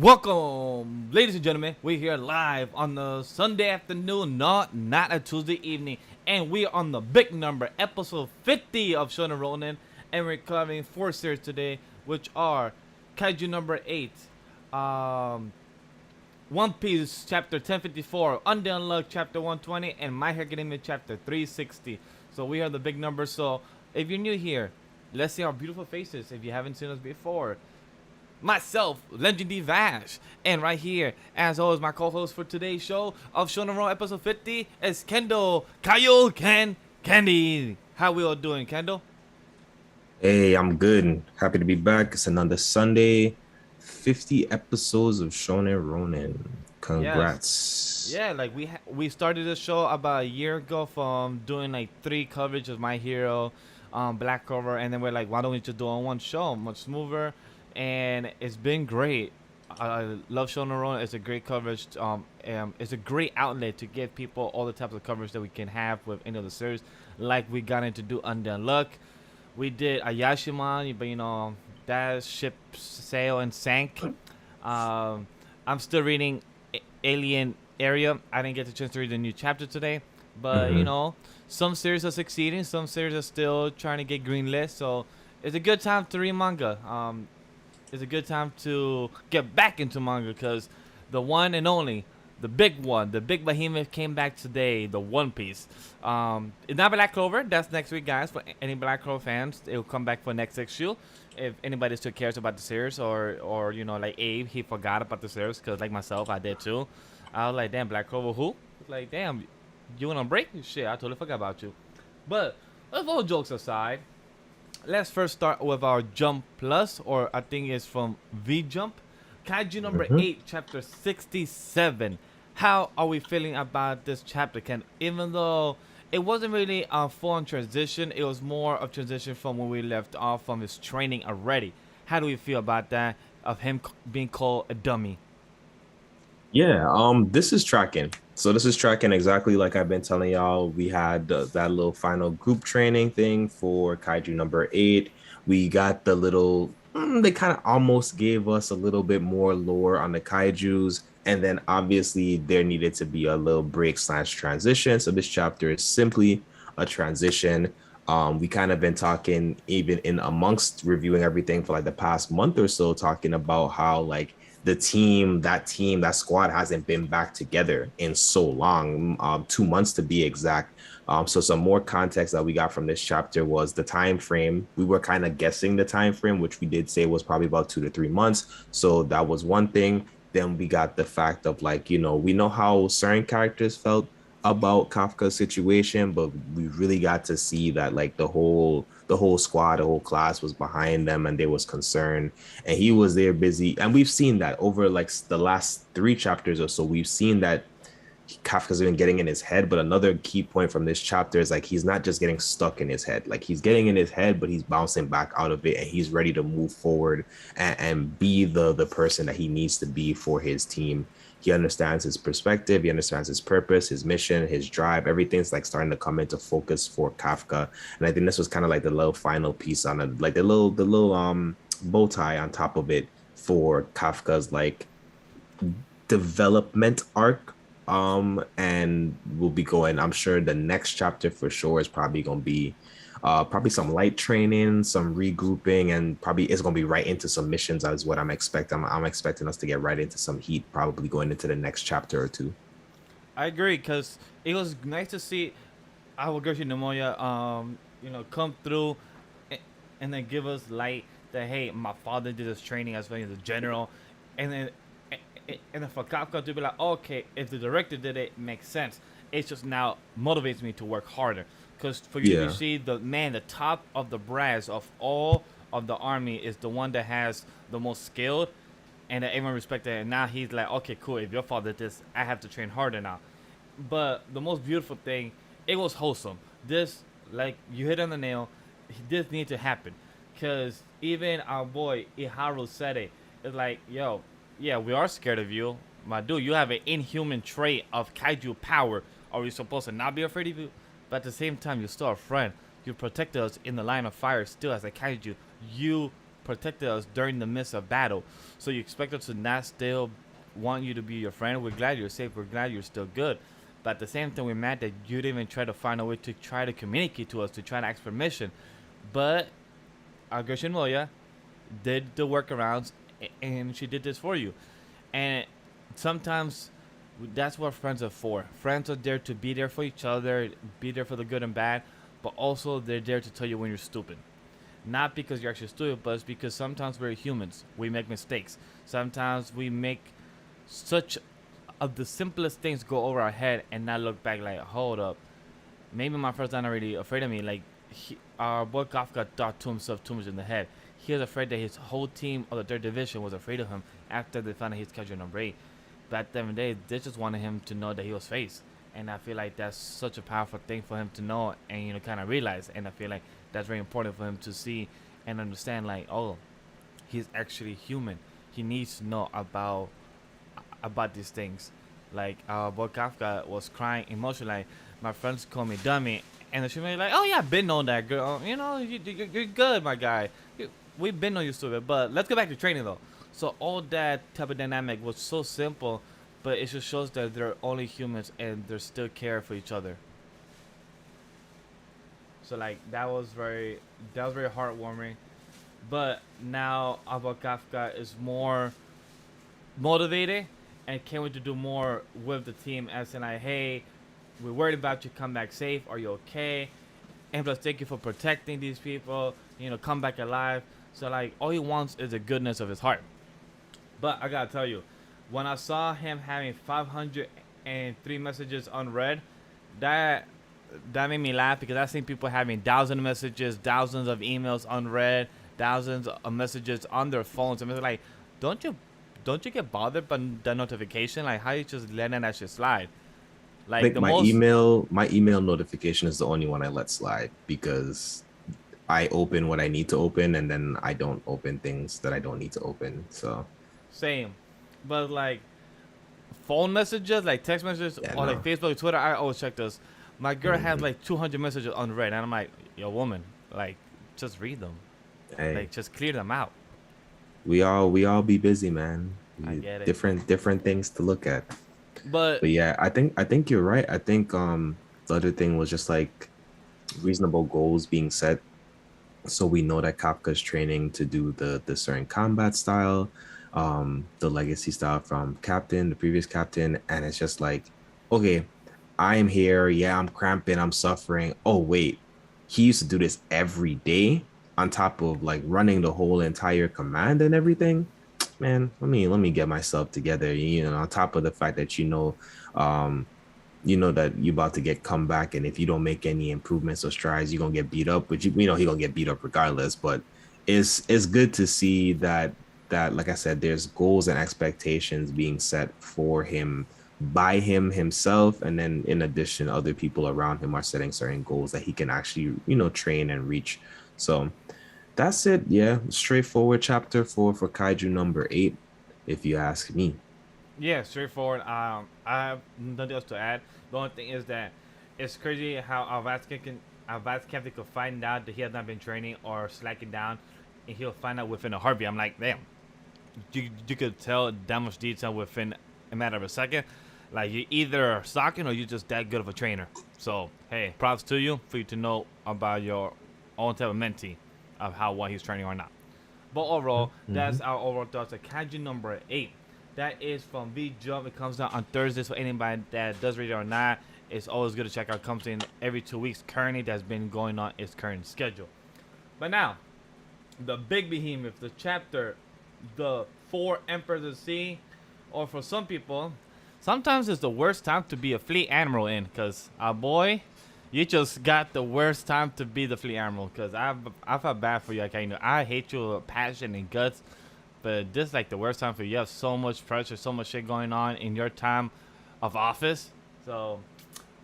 Welcome, ladies and gentlemen. We're here live on the Sunday afternoon, not a Tuesday evening, and we are on the big number, episode 50 of Shonen Ronin, and we're covering 4 series today, which are Kaiju number 8, One Piece chapter 1054, Undead Unluck chapter 120, and My Hero Academia chapter 360. So we are the big numbers. So if you're new here, let's see our beautiful faces. If you haven't seen us before. Myself, Legendary Vash, and right here, as always, my co-host for today's show of Shonen Ronin episode 50 is Kendall, Candy. How we all doing, Kendall? Hey, I'm good. Happy to be back. It's another Sunday. 50 episodes of Shonen Ronin. Yes. Congrats. Yeah, like we started the show about a year ago from doing like 3 coverage of My Hero, Black Clover, and then we're like, why don't we just do it on one show, much smoother, and it's been great. I love Shonen Ronin. It's a great coverage. It's a great outlet to give people all the types of coverage that we can have with any of the series. Like we got into do Undead Unluck. We did Ayashima, but that ship sailed and sank. I'm still reading Alien Area. I didn't get the chance to read the new chapter today, but hmm some series are succeeding, some series are still trying to get greenlit. So it's a good time to read manga. It's a good time to get back into manga because the one and only, the big one, the big behemoth came back today, the One Piece. It's not Black Clover. That's next week, guys. For any Black Clover fans, it will come back for next issue. If anybody still cares about the series, or like Abe, he forgot about the series because like myself, I did too. I was like, damn, Black Clover, who? Like, damn, you went on break? Shit, I totally forgot about you. But let's all jokes aside. Let's first start with our Jump Plus, or I think it's from V Jump. Kaiju number hmm 8, chapter 67. How are we feeling about this chapter, Ken? Even though it wasn't really a full on transition, it was more of transition from when we left off from his training already. How do we feel about that, of him being called a dummy? Yeah, this is tracking. So this is tracking exactly like I've been telling y'all. We had that little final group training thing for Kaiju number 8. We got the little, they kind of almost gave us a little bit more lore on the Kaijus. And then obviously there needed to be a little break slash transition. So this chapter is simply a transition. We kind of been talking even in amongst reviewing everything for like the past month or so, talking about how like that squad hasn't been back together in so long, 2 months to be exact. So some more context that we got from this chapter was the time frame. We were kind of guessing the time frame, which we did say was probably about 2 to 3 months. So that was one thing. Then we got the fact of like, we know how certain characters felt about Kafka's situation, but we really got to see that like the whole squad, the whole class was behind them and they was concerned. And he was there busy. And we've seen that over like the last 3 chapters or so. We've seen that Kafka's been getting in his head. But another key point from this chapter is like he's not just getting stuck in his head. Like he's getting in his head, but he's bouncing back out of it and he's ready to move forward and be the person that he needs to be for his team. He understands his perspective, he understands his purpose, his mission, his drive. Everything's like starting to come into focus for Kafka. And I think this was kind of like the little final piece on it, like the little bow tie on top of it for Kafka's like development arc. And we'll be going, I'm sure the next chapter for sure is probably gonna be probably some light training, some regrouping, and probably it's gonna be right into some missions as what I'm expecting. I'm expecting us to get right into some heat, probably going into the next chapter or two. I agree, because it was nice to see our girl Pneumonia, come through and then give us light that hey, my father did this training as well as a general, and then and then for Kafka to be like, okay, if the director did it, it makes sense. It just now motivates me to work harder, because for you to Yeah. see the top of the brass of all of the army is the one that has the most skilled, and that everyone respected. And now he's like, okay, cool. If your father did this, I have to train harder now. But the most beautiful thing, it was wholesome. This, like you hit on the nail, this needed to happen, because even our boy Iharu said it. It's like, yo, yeah, we are scared of you, my dude. You have an inhuman trait of kaiju power. Are we supposed to not be afraid of you? But at the same time, you're still a friend. You protected us in the line of fire, still as a kaiju. You protected us during the midst of battle. So you expect us to not still want you to be your friend. We're glad you're safe. We're glad you're still good. But at the same time, we're mad that you didn't even try to find a way to try to communicate to us, to try to ask permission. But our girl Shinmoya did the workarounds, and she did this for you. And sometimes that's what friends are for. Friends are there to be there for each other, be there for the good and bad, but also they're there to tell you when you're stupid. Not because you're actually stupid, but it's because sometimes we're humans. We make mistakes. Sometimes we make such of the simplest things go over our head and not look back like, hold up. Maybe my friend's not really afraid of me. Like, our boy Kafka thought to himself too much in the head. He was afraid that his whole team of the third division was afraid of him after they found out he's Kaiju No. 8. But at the end of the day, they just wanted him to know that he was faced. And I feel like that's such a powerful thing for him to know and, you know, kind of realize. And I feel like that's very important for him to see and understand, like, oh, he's actually human. He needs to know about these things. Like, our boy Kafka was crying emotionally. Like, my friends call me dummy. And she was like, oh, yeah, I've been known that, girl. You know, you're good, my guy. We've been on you stupid. But let's go back to training, though. So all that type of dynamic was so simple, but it just shows that they're only humans and they're still care for each other. So, like, that was very heartwarming. But now Abba Kafka is more motivated and can't wait to do more with the team, as in, like, hey, we're worried about you, come back safe, are you okay? And plus, thank you for protecting these people, you know, come back alive. So, like, all he wants is the goodness of his heart. But I gotta tell you, when I saw him having 503 messages unread, that made me laugh, because I've seen people having thousands of messages, thousands of emails unread, thousands of messages on their phones. And it's like, don't you get bothered by the notification? Like, how you just letting that shit slide? Like, I think my email notification is the only one I let slide, because I open what I need to open, and then I don't open things that I don't need to open. So same. But like phone messages, like text messages, or like Facebook, Twitter, I always check those. My girl has like 200 messages unread, and I'm like, yo, woman, like, just read them. Hey. Like, just clear them out. We all be busy, man. I get it. Different things to look at. But yeah, I think you're right. I think the other thing was just like reasonable goals being set, so we know that Kafka's training to do the certain combat style, the legacy style from the previous captain, and it's just like, okay, I'm here, yeah, I'm cramping, I'm suffering. Oh wait, he used to do this every day on top of like running the whole entire command and everything. Man, let me get myself together, you know, on top of the fact that you know that you're about to get come back, and if you don't make any improvements or strides, you're gonna get beat up. But you know he's gonna get beat up regardless. But it's good to see that like I said, there's goals and expectations being set for him by him himself, and then in addition, other people around him are setting certain goals that he can actually, you know, train and reach. So that's it. Yeah, straightforward chapter for Kaiju No. 8, if you ask me. Yeah, straightforward. I have nothing else to add. The only thing is that it's crazy how our vice captain could find out that he has not been training or slacking down, and he'll find out within a heartbeat. I'm like, damn, you could tell that much detail within a matter of a second. Like, you either slacking or you're just that good of a trainer. So, hey, props to you for you to know about your own type of mentee of how well he's training or not. But overall, that's our overall thoughts of Kaiju No. 8. That is from V Jump. It comes out on Thursdays for anybody that does read it or not. It's always good to check out. It comes in every 2 weeks. Currently, that's been going on its current schedule. But now, the big behemoth, the chapter, the 4 Emperors of the Sea, or for some people, sometimes it's the worst time to be a fleet admiral in, because, boy, you just got the worst time to be the fleet admiral, because I felt bad for you. Like, I hate you with passion and guts, but this is like the worst time for you. You have so much pressure, so much shit going on in your time of office. So,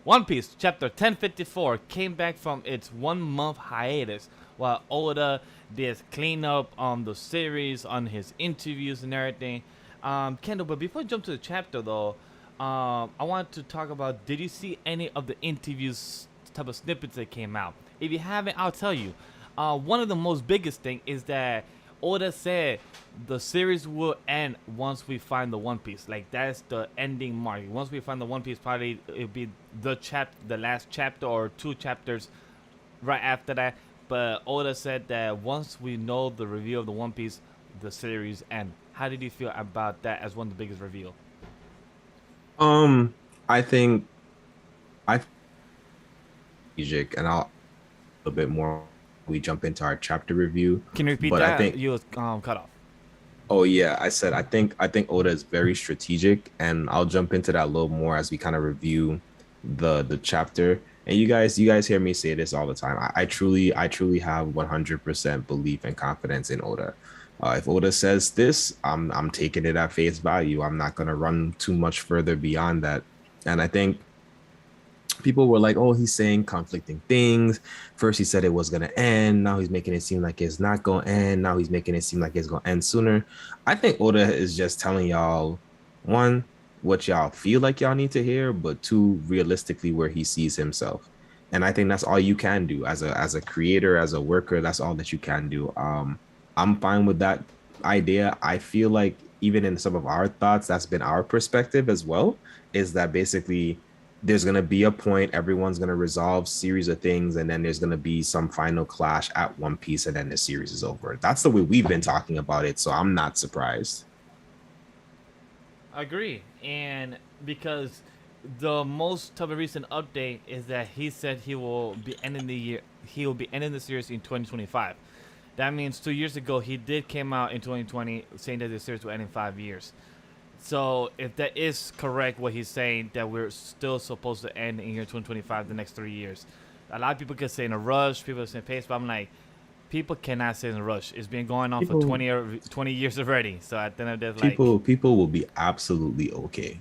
One Piece, chapter 1054, came back from its 1-month hiatus, while Oda did clean up on the series, on his interviews and everything. Kendall, but before I jump to the chapter, though, I want to talk about, did you see any of the interviews type of snippets that came out? If you haven't, I'll tell you. One of the most biggest thing is that Oda said the series will end once we find the One Piece. Like that's the ending mark. Once we find the One Piece, probably it'll be the last chapter or 2 chapters right after that. But Oda said that once we know the reveal of the One Piece, the series end. How did you feel about that as one of the biggest reveal? Um, I think I strategic, and I'll a bit more we jump into our chapter review. Can you repeat But I that? think, You was cut off. oh yeah, I said I think Oda is very strategic, and I'll jump into that a little more as we kind of review the chapter. And you guys hear me say this all the time. I truly have 100% belief and confidence in Oda. If Oda says this, I'm taking it at face value. I'm not gonna run too much further beyond that. And I think people were like, "Oh, he's saying conflicting things. First, he said it was gonna end. Now he's making it seem like it's not gonna end. Now he's making it seem like it's gonna end sooner." I think Oda is just telling y'all, one, what y'all feel like y'all need to hear, but two, realistically where he sees himself. And I think that's all you can do as a creator, as a worker. That's all that you can do. I'm fine with that idea. I feel like even in some of our thoughts, that's been our perspective as well. Is that basically there's going to be a point, everyone's going to resolve series of things, and then there's going to be some final clash at One Piece, and then the series is over. That's the way we've been talking about it, so I'm not surprised. I agree, and because the most of a recent update is that he said he will be ending the year. He will be ending the series in 2025. That means 2 years ago he did came out in 2020 saying that the series will end in 5 years. So if that is correct, what he's saying that we're still supposed to end in year 2025, the next 3 years. A lot of people could say in a rush, people say pace, but I'm like, people cannot say in a rush. It's been going on for People 20 years already. So at the end of the day, like, people will be absolutely okay.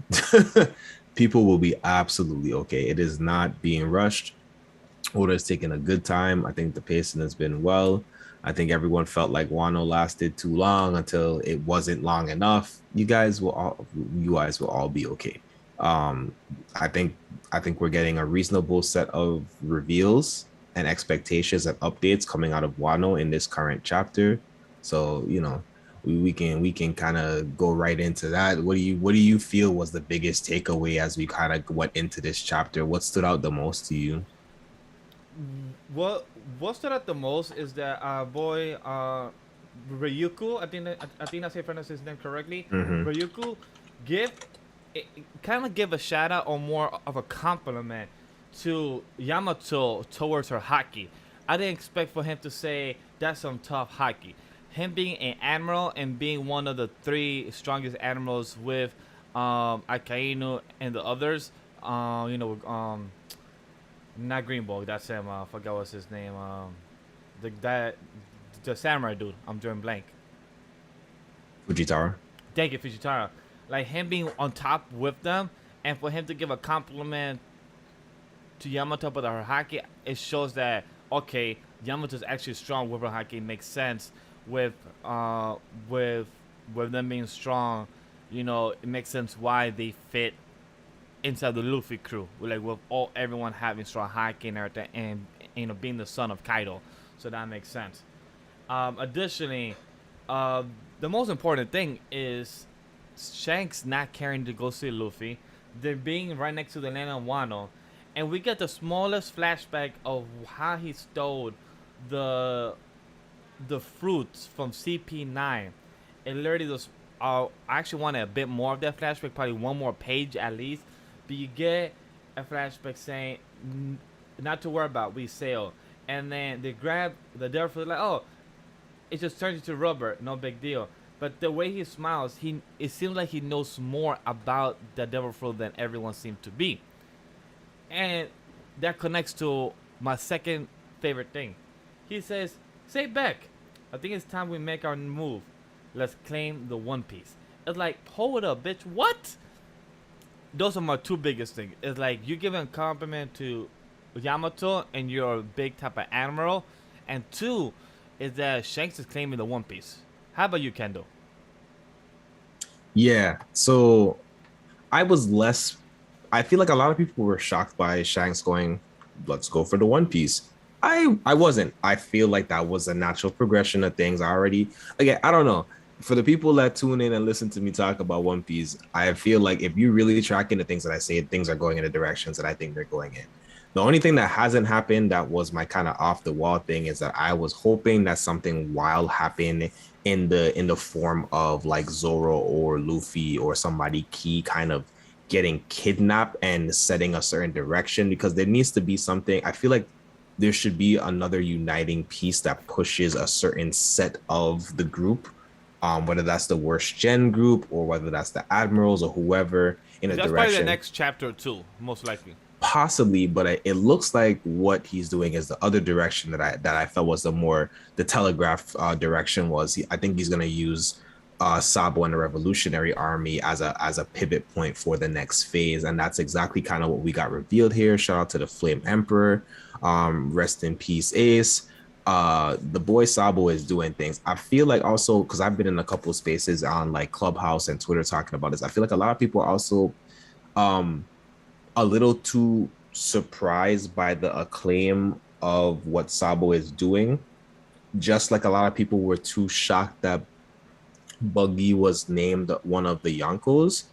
People will be absolutely okay. It is not being rushed. Oda is taking a good time. I think the pacing has been well. I think everyone felt like Wano lasted too long until it wasn't long enough. You guys will all be okay. Um, I think I think we're getting a reasonable set of reveals and expectations and updates coming out of Wano in this current chapter. So, we can kind of go right into that. What do you feel was the biggest takeaway as we kind of went into this chapter? What stood out the most to you? what what stood out the most is that boy Ryuku, I think I pronounced his name correctly. Hmm. Ryuku give kind of give a shout out or more of a compliment to Yamato towards her hockey. I didn't expect for him to say that's some tough hockey. Him being an admiral and being one of the 3 strongest admirals with Akainu and the others, not Greenbow, that's him. I forgot what's his name. The that the samurai dude. I'm drawing blank. Fujitara. Thank you, Fujitara. Like him being on top with them, and for him to give a compliment to Yamato about her haki, it shows that okay, Yamato's actually strong with her haki. It makes sense with uh with with them being strong. It makes sense why they fit inside the Luffy crew. Like with everyone having strong haki and everything, and being the son of Kaido, so that makes sense. Additionally, uh, the most important thing is Shanks not carrying to go see Luffy. They're being right next to the land of Wano, and we get the smallest flashback of how he stole the the fruits from CP9. It literally was. I actually wanted a bit more of that flashback, probably one more page at least. But you get a flashback saying, "Not to worry about, we sail." And then they grab the devil fruit, like, "Oh, it just turns into rubber, no big deal." But the way he smiles, it seems like he knows more about the devil fruit than everyone seemed to be, and that connects to my second favorite thing. He says, "Say back, I think it's time we make our move. Let's claim the One Piece." It's like, hold up, bitch. What? Those are my two biggest things. It's like you giving a compliment to Yamato and you're a big type of admiral, and two is that Shanks is claiming the One Piece. How about you, Kendall? Yeah. So I was less. I feel like a lot of people were shocked by Shanks going, "Let's go for the One Piece." I wasn't. I feel like that was a natural progression of things. I already again, I don't know. For the people that tune in and listen to me talk about One Piece, I feel like if you really track into things that I say, things are going in the directions that I think they're going in. The only thing that hasn't happened that was my kind of off the wall thing is that I was hoping that something wild happened in the form of like Zoro or Luffy or somebody key kind of getting kidnapped and setting a certain direction because there needs to be something. I feel like there should be another uniting piece that pushes a certain set of the group, whether that's the worst gen group or whether that's the admirals or whoever in a That's probably the direction. next chapter or two, most likely. Possibly, but it looks like what he's doing is the other direction that I felt was the telegraph direction was. I think he's gonna use Sabo and the Revolutionary Army as a pivot point for the next phase, and that's exactly kind of what we got revealed here. Shout out to the Flame Emperor, rest in peace, Ace. The boy Sabo is doing things. I feel like also because I've been in a couple of spaces on like Clubhouse and Twitter talking about this. I feel like a lot of people are also um a little too surprised by the acclaim of what Sabo is doing. Just like a lot of people were too shocked that Buggy was named one of the Yonkos.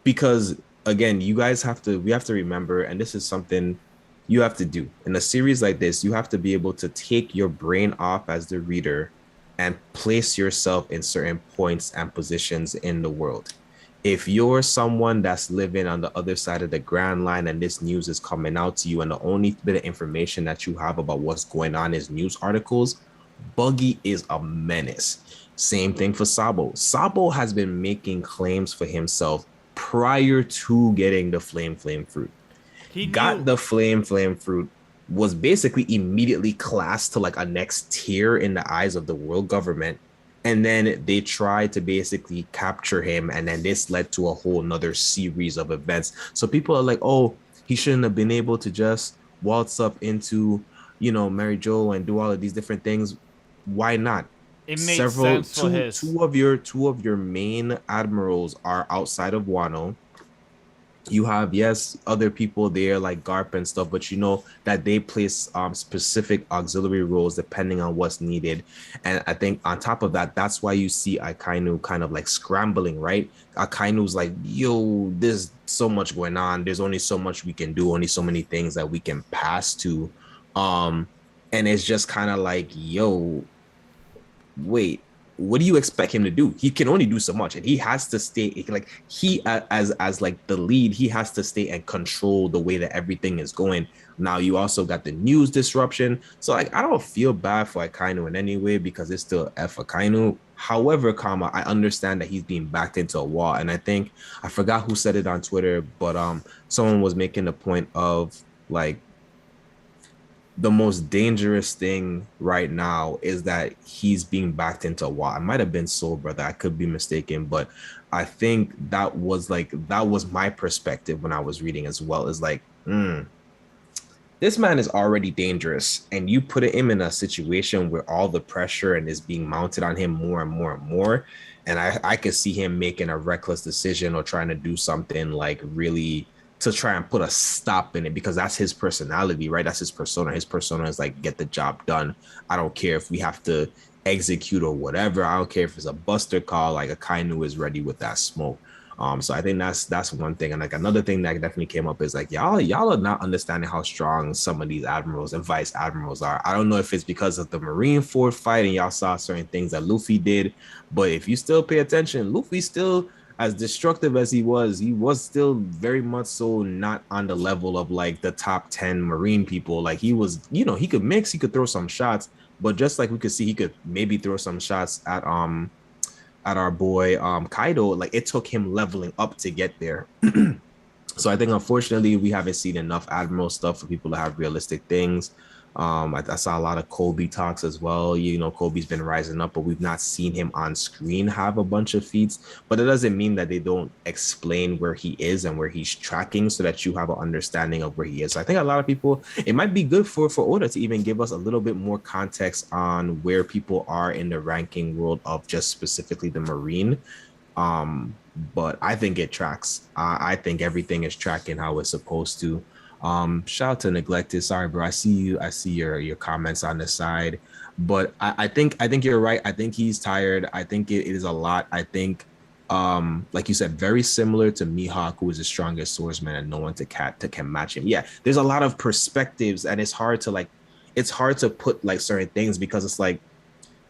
Because again, we have to remember, and this is something you have to do in a series like this. You have to be able to take your brain off as the reader and place yourself in certain points and positions in the world. If you're someone that's living on the other side of the Grand Line and this news is coming out to you, and the only bit of information that you have about what's going on is news articles, Buggy is a menace. Same thing for Sabo. Sabo has been making claims for himself prior to getting the flame fruit. He Got knew. the flame fruit, was basically immediately classed to like a next tier in the eyes of the world government, and then they tried to basically capture him, and then this led to a whole nother series of events. So people are like, oh, he shouldn't have been able to just waltz up into, Mary Jo and do all of these different things. Why not? It made Several sense for two his. two of your main admirals are outside of Wano. You have, yes, other people there like Garp and stuff, but you know that they place specific auxiliary roles depending on what's needed. And I think on top of that, that's why you see Akainu kind of like scrambling, right? Akainu's like, yo, there's so much going on, there's only so much we can do, only so many things that we can pass to. um and it's just kind of like, yo, wait, what do you expect him to do? He can only do so much, and he has to stay like he as like the lead. He has to stay and control the way that everything is going. Now you also got the news disruption, so like I don't feel bad for Akainu in any way because it's still F Akainu. However, comma, I understand that he's being backed into a wall, and I think I forgot who said it on Twitter, but someone was making a point of like the most dangerous thing right now is that he's being backed into a wall. I might have been Soul Brother, I could be mistaken, but I think that was my perspective when I was reading as well. Is like, this man is already dangerous, and you put him in a situation where all the pressure and is being mounted on him more and more and more. And I could see him making a reckless decision or trying to do something like really to try and put a stop in it because that's his personality, right? That's his persona. His persona is like, get the job done. I don't care if we have to execute or whatever. I don't care if it's a buster call. Like Akainu is ready with that smoke. So I think that's one thing. And like another thing that definitely came up is like y'all are not understanding how strong some of these admirals and vice admirals are. I don't know if it's because of the Marineford fight and y'all saw certain things that Luffy did, but if you still pay attention, Luffy still, as destructive as he was still very much so not on the level of like the top 10 Marine people. Like he was, he could mix, he could throw some shots, but just like we could see, he could maybe throw some shots at our boy Kaido. Like it took him leveling up to get there. So I think unfortunately we haven't seen enough Admiral stuff for people to have realistic things. I saw a lot of Kobe talks as well. Kobe's been rising up, but we've not seen him on screen have a bunch of feats. But it doesn't mean that they don't explain where he is and where he's tracking so that you have an understanding of where he is. So I think a lot of people, it might be good for Oda to even give us a little bit more context on where people are in the ranking world of just specifically the Marine. But I think it tracks. I think everything is tracking how it's supposed to. Shout out to Neglected. Sorry, bro. I see you. I see your comments on the side. But I think you're right. I think he's tired. I think it is a lot. I think like you said, very similar to Mihawk, who is the strongest swordsman and no one can match him. Yeah, there's a lot of perspectives, and it's hard to put like certain things because it's like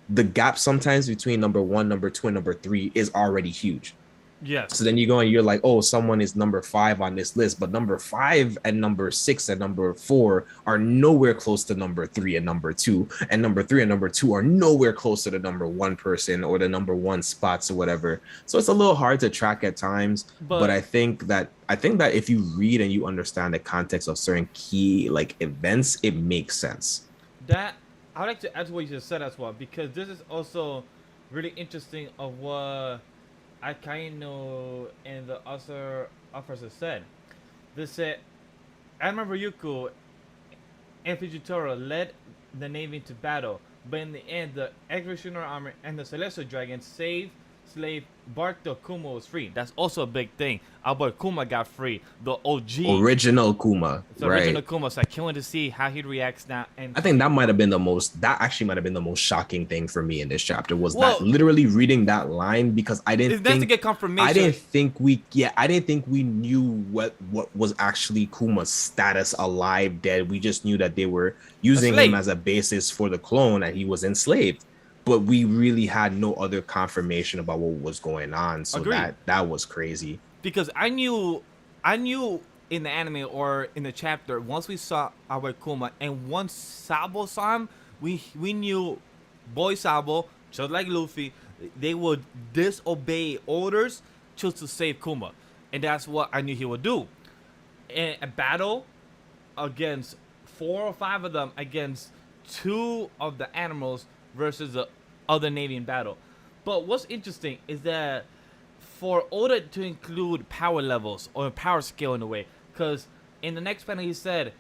the gap sometimes between number one, number two, and number three is already huge. Yes. So then you go and you're like, oh, someone is number 5 on this list, but number 5 and number 6 and number 4 are nowhere close to number 3 and number 2, and number 3 and number 2 are nowhere close to the number 1 person or the number 1 spots or whatever. So it's a little hard to track at times, but I think that if you read and you understand the context of certain key like events, it makes sense. That I would like to add to what you just said as well, because this is also really interesting of what Akainu and the other officers said. They said Admiral Ryuko and Fujitora led the navy into battle, but in the end, the Executioner Army and the Celestial Dragon saved slave Barto Kuma was free. That's also a big thing. Our boy Kuma got free. The OG. Original Kuma. It's right. Original Kuma. So I can't wait to see how he reacts now. And I think that actually might have been the most shocking thing for me in this chapter was that literally reading that line, because I didn't think to get confirmation. I didn't think we knew what was actually Kuma's status, alive, dead. We just knew that they were using him as a basis for the clone and he was enslaved. But we really had no other confirmation about what was going on. So that was crazy. Because I knew in the anime or in the chapter, once we saw our Kuma and once Sabo saw him, we knew boy Sabo, just like Luffy, they would disobey orders just to save Kuma. And that's what I knew he would do. In a battle against 4 or 5 of them, against 2 of the animals versus the other navy in battle. But what's interesting is that for Oda to include power levels or power scale in a way, because in the next panel he said,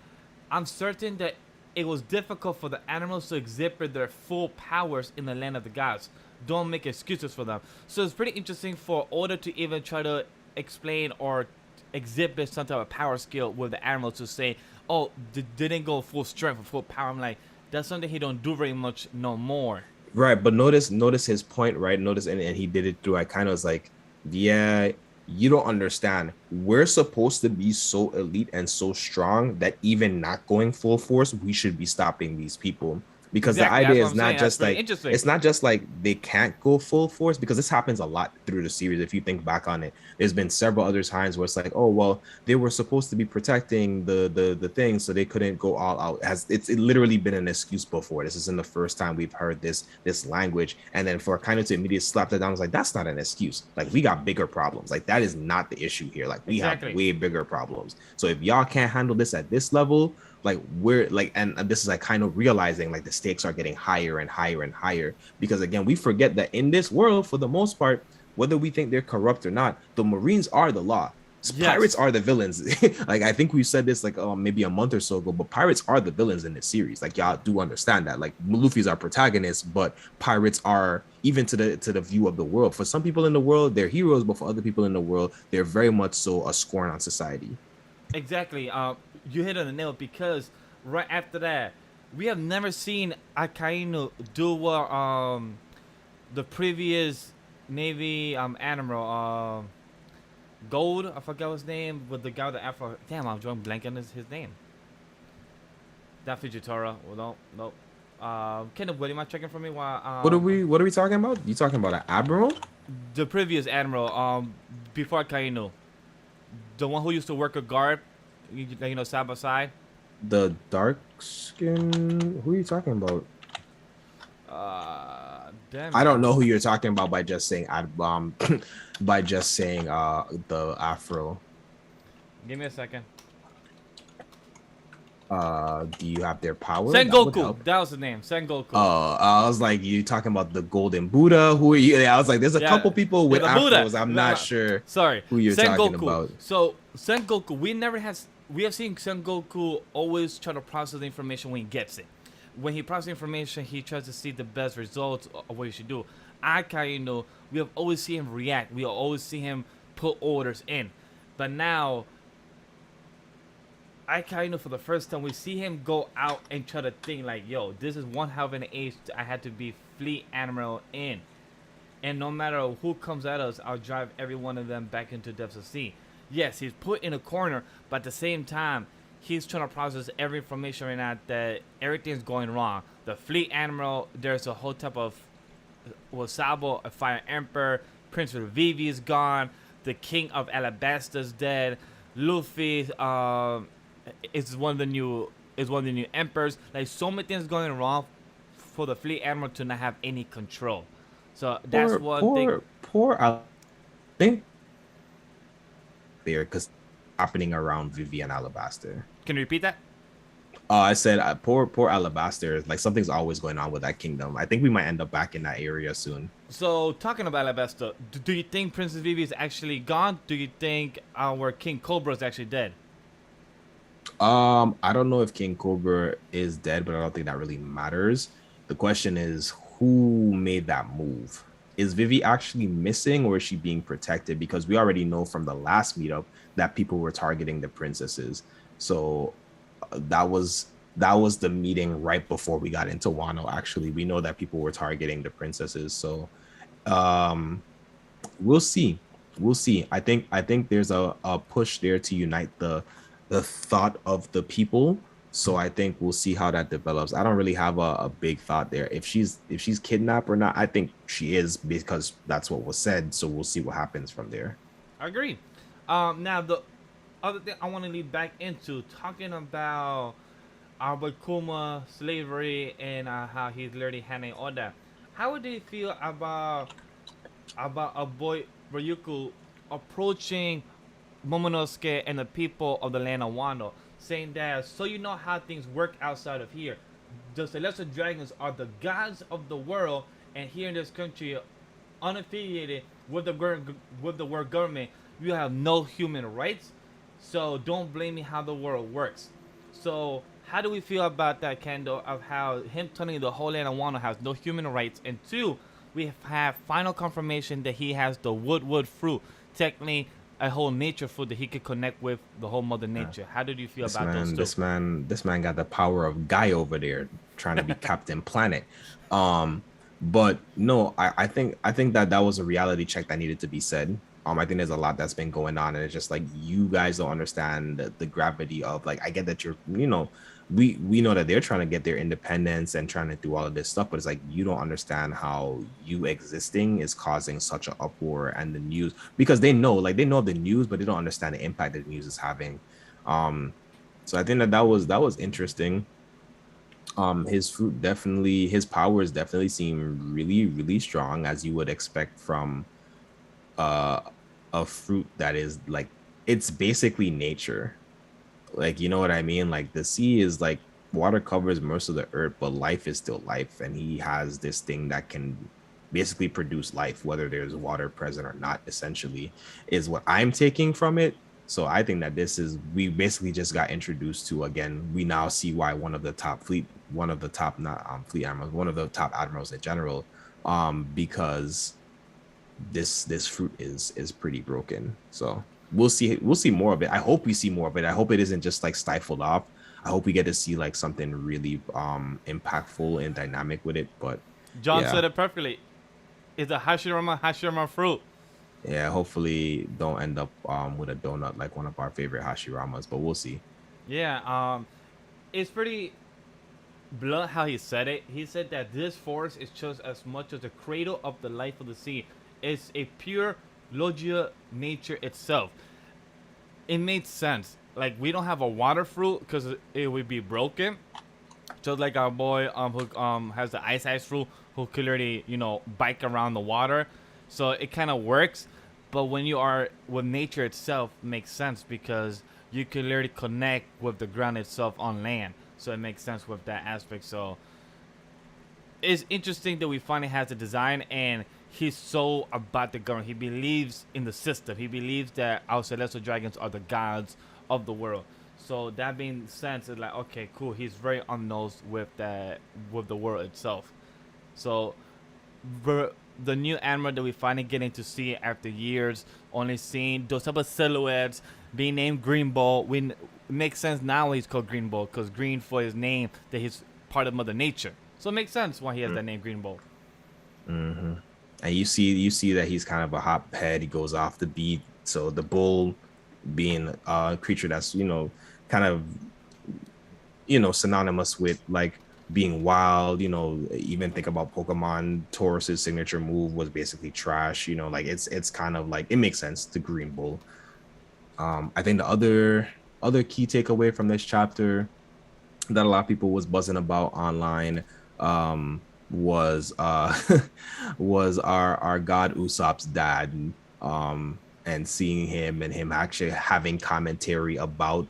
I'm certain that it was difficult for the animals to exhibit their full powers in the land of the gods. Don't make excuses for them. So it's pretty interesting for Oda to even try to explain or exhibit some type of power skill with the animals to say, oh, didn't go full strength or full power. I'm like, that's something he don't do very much no more. Right, but notice his point, right? Notice, and he did it through. I kind of was like, yeah, you don't understand. We're supposed to be so elite and so strong that even not going full force, we should be stopping these people. Because the idea is not just like, it's not just like they can't go full force, because this happens a lot through the series. If you think back on it, there's been several other times where it's like, oh, well, they were supposed to be protecting the thing, so they couldn't go all out. It's literally been an excuse before. This isn't the first time we've heard this language. And then for kind of to immediately slap that down, I was like, that's not an excuse. Like, we got bigger problems. Like, that is not the issue here. Like, we have way bigger problems. So if y'all can't handle this at this level, like, we're like, and this is like kind of realizing like the stakes are getting higher and higher and higher, because again, we forget that in this world, for the most part, whether we think they're corrupt or not, the Marines are the law. Pirates are the villains. Like, I think we said this like maybe a month or so ago, but pirates are the villains in this series. Like, y'all do understand that. Like, Luffy's our protagonist, but pirates are, even to the view of the world, for some people in the world they're heroes, but for other people in the world they're very much so a scorn on society. Exactly. You hit on the nail, because right after that, we have never seen Akainu do what the previous Navy admiral Gold, I forgot his name, with the guy with the afro. Damn, I'm drawing blank on his name. That Fujitora. Well, no. Kendall, what am I checking for me? While what are we talking about? You talking about an admiral? The previous admiral, before Akainu, the one who used to work a guard. You know, side by side. The dark skin. Who are you talking about? Damn. I don't know who you're talking about by just saying by just saying the afro. Give me a second. Do you have their power? Sengoku. That was the name. Sengoku. Oh, I was like, you talking about the Golden Buddha? Who are you? I was like, there's a couple people with afros. I'm not sure. Sorry, who you're talking about. So Sengoku, we have seen Sengoku always try to process the information when he gets it. When he processes information, he tries to see the best results of what he should do. Akainu, we have always seen him react. We always see him put orders in. But now, I kind of for the first time we see him go out and try to think like, yo, this is one hell of an age I had to be fleet admiral in, and no matter who comes at us, I'll drive every one of them back into depths of sea. Yes, he's put in a corner, but at the same time, he's trying to process every information right now that everything's going wrong. The fleet admiral, there's a whole type of Wasabo, a fire emperor, Prince Vivi is gone, the king of Alabasta's dead, Luffy is one of the new emperors. Like so many things going wrong for the fleet admiral to not have any control. So that's one thing. Poor. I think there because happening around Vivian Alabaster. Can you repeat that? I said poor Alabaster. Like something's always going on with that kingdom. I think we might end up back in that area soon. So talking about Alabasta, do you think Princess Vivi is actually gone? Do you think our King Cobra is actually dead? I don't know if King Cobra is dead, but I don't think that really matters. The question is who made that move? Is Vivi actually missing or is she being protected? Because we already know from the last meetup that people were targeting the princesses. So that was the meeting right before we got into Wano. Actually, we know that people were targeting the princesses. So we'll see. I think there's a push there to unite the thought of the people. So I think we'll see how that develops. I don't really have a big thought there. If she's kidnapped or not, I think she is because that's what was said. So we'll see what happens from there. I agree. Now the other thing I want to lead back into talking about our boy Kuma, slavery, and how he's literally handling all that. How would you feel about a boy Ryuku approaching Momonosuke and the people of the land of Wano, saying that so you know how things work outside of here. The celestial dragons are the gods of the world, and here in this country, unaffiliated with the world government, you have no human rights. So don't blame me how the world works. So how do we feel about that, Kendall, of how him telling the whole land of Wano has no human rights, and two, we have final confirmation that he has the wood fruit, technically a whole nature fruit that he could connect with the whole mother nature. How did you feel about those two? This man got the power of Guy over there trying to be Captain Planet. But no, I think that was a reality check that needed to be said. I think there's a lot that's been going on, and it's just like you guys don't understand the gravity of, like, I get that you're, we know that they're trying to get their independence and trying to do all of this stuff, but it's like you don't understand how you existing is causing such an uproar, and the news, because they know the news, but they don't understand the impact that the news is having. So I think that was interesting. His powers definitely seem really, really strong, as you would expect from a fruit that is like, it's basically nature. Like, you know what I mean? Like, the sea is like, water covers most of the earth, but life is still life, and he has this thing that can basically produce life whether there's water present or not, essentially, is what I'm taking from it. So I think that we basically just got introduced to, again, we now see why one of the top admirals in general, because this fruit is pretty broken. So we'll see more of it. I hope we see more of it. I hope it isn't just like stifled off. I hope we get to see like something really impactful and dynamic with it. But John said it perfectly. It's a Hashirama fruit. Yeah, hopefully don't end up with a donut like one of our favorite Hashiramas, but we'll see. Yeah, it's pretty blunt how he said it. He said that this forest is just as much as the cradle of the life of the sea. It's a pure logia nature itself. It made sense. Like, we don't have a water fruit because it would be broken. Just like our boy who has the ice fruit, who could already bike around the water. So it kind of works. But when you are with nature itself, makes sense because you can literally connect with the ground itself on land. So it makes sense with that aspect. So it's interesting that we finally have the design, and he's so about the government. He believes in the system. He believes that our celestial dragons are the gods of the world. So that being sense, it's like, okay, cool. He's very on nose with the world itself. So the new admiral that we finally getting to see after years, only seeing those type of silhouettes being named Green Ball. it makes sense now why he's called Green Bull, because green for his name, that he's part of Mother Nature. So it makes sense why he has that name, Green Bull. Mm-hmm. And you see that he's kind of a hophead. He goes off the beat. So the bull being a creature that's kind of synonymous with like being wild. Even think about Pokemon. Taurus's signature move was basically trash. Like it's kind of like it makes sense to Green Bull. I think the other key takeaway from this chapter that a lot of people was buzzing about online was was our god Usopp's dad, and seeing him and him actually having commentary about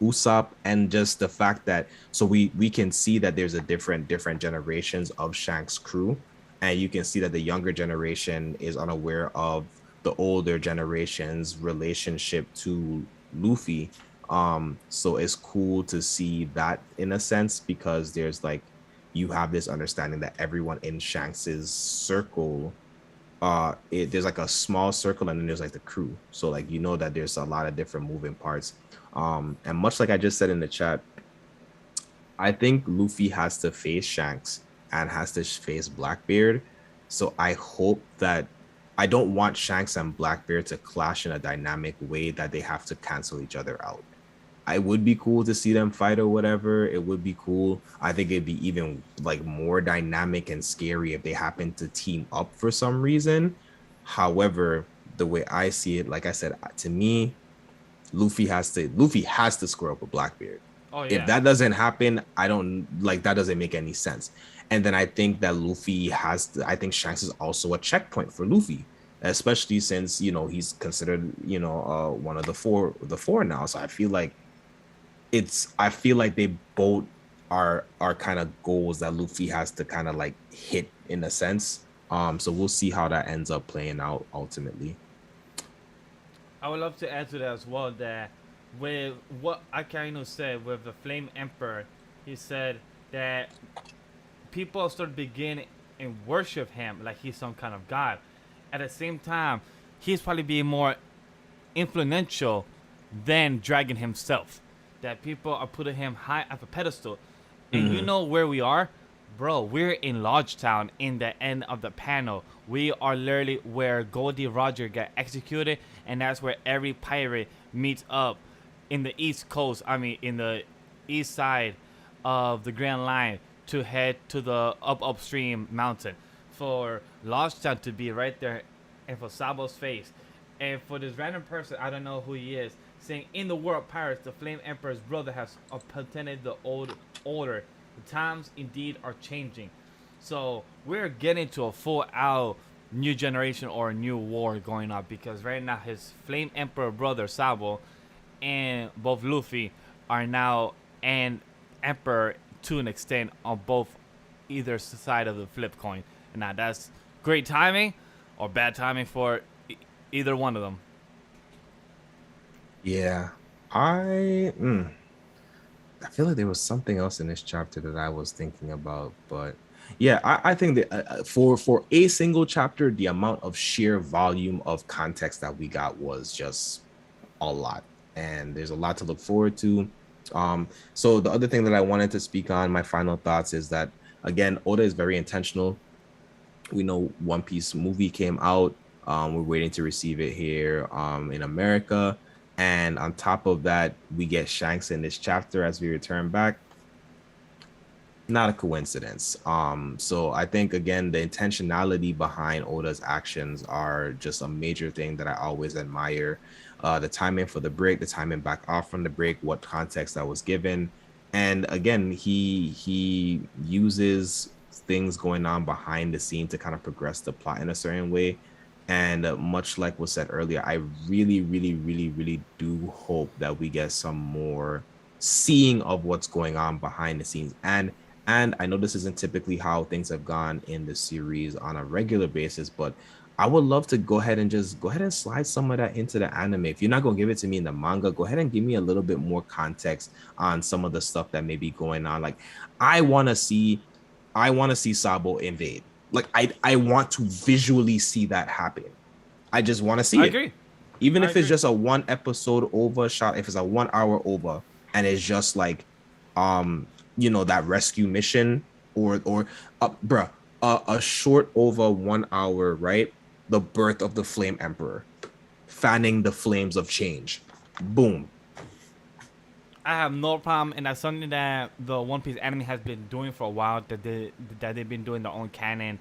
Usopp, and just the fact that so we can see that there's a different generations of Shanks crew, and you can see that the younger generation is unaware of the older generation's relationship to Luffy. So it's cool to see that in a sense, because there's like you have this understanding that everyone in Shanks's circle, there's like a small circle, and then there's like the crew. So like that there's a lot of different moving parts. And much like I just said in the chat, I think Luffy has to face Shanks and has to face Blackbeard. So I hope that I don't want Shanks and Blackbeard to clash in a dynamic way that they have to cancel each other out. I would be cool to see them fight or whatever. It would be cool. I think it'd be even like more dynamic and scary if they happen to team up for some reason. However, the way I see it, like I said, to me, Luffy has to square up with Blackbeard. Oh yeah. If that doesn't happen, I don't like that doesn't make any sense. And then I think that I think Shanks is also a checkpoint for Luffy, especially since he's considered one of the four now. So I feel like they both are kind of goals that Luffy has to kind of like hit in a sense. So we'll see how that ends up playing out ultimately. I would love to add to that as well, that with what Akainu said with the Flame Emperor, he said that people start to begin and worship him like he's some kind of god. At the same time, he's probably being more influential than Dragon himself. That people are putting him high up a pedestal. And you know where we are? Bro, we're in Lodgetown in the end of the panel. We are literally where Goldie Roger got executed, and that's where every pirate meets up in the east coast, in the east side of the Grand Line to head to the upstream mountain. For Lodgetown to be right there, and for Sabo's face, and for this random person, I don't know who he is, saying in the world pirates, the Flame Emperor's brother has obtained the old order. The times indeed are changing. So we're getting to a full out new generation or a new war going on, because right now his Flame Emperor brother Sabo and both Luffy are now an emperor to an extent on both either side of the flip coin. And now that's great timing or bad timing for either one of them. Yeah, I feel like there was something else in this chapter that I was thinking about, but yeah, I think that for a single chapter, the amount of sheer volume of context that we got was just a lot, and there's a lot to look forward to. So the other thing that I wanted to speak on, my final thoughts, is that again, Oda is very intentional. We know One Piece movie came out. We're waiting to receive it here in America. And on top of that, we get Shanks in this chapter as we return back. Not a coincidence. So I think again, the intentionality behind Oda's actions are just a major thing that I always admire. The timing for the break, the timing back off from the break, what context that was given. And again, he uses things going on behind the scene to kind of progress the plot in a certain way. And much like was said earlier, I really, really, really, really do hope that we get some more seeing of what's going on behind the scenes. And I know this isn't typically how things have gone in the series on a regular basis, but I would love to go ahead and slide some of that into the anime. If you're not going to give it to me in the manga, go ahead and give me a little bit more context on some of the stuff that may be going on. Like I want to see Sabo invade. Like I want to visually see that happen. I just want to see it. I agree. Even I if it's agree. just a one episode over shot, if it's a 1 hour over, and it's just like, that rescue mission, or bruh, a short over 1 hour, right? The birth of the Flame Emperor, fanning the flames of change. Boom. I have no problem, and that's something that the One Piece anime has been doing for a while. They've been doing their own canon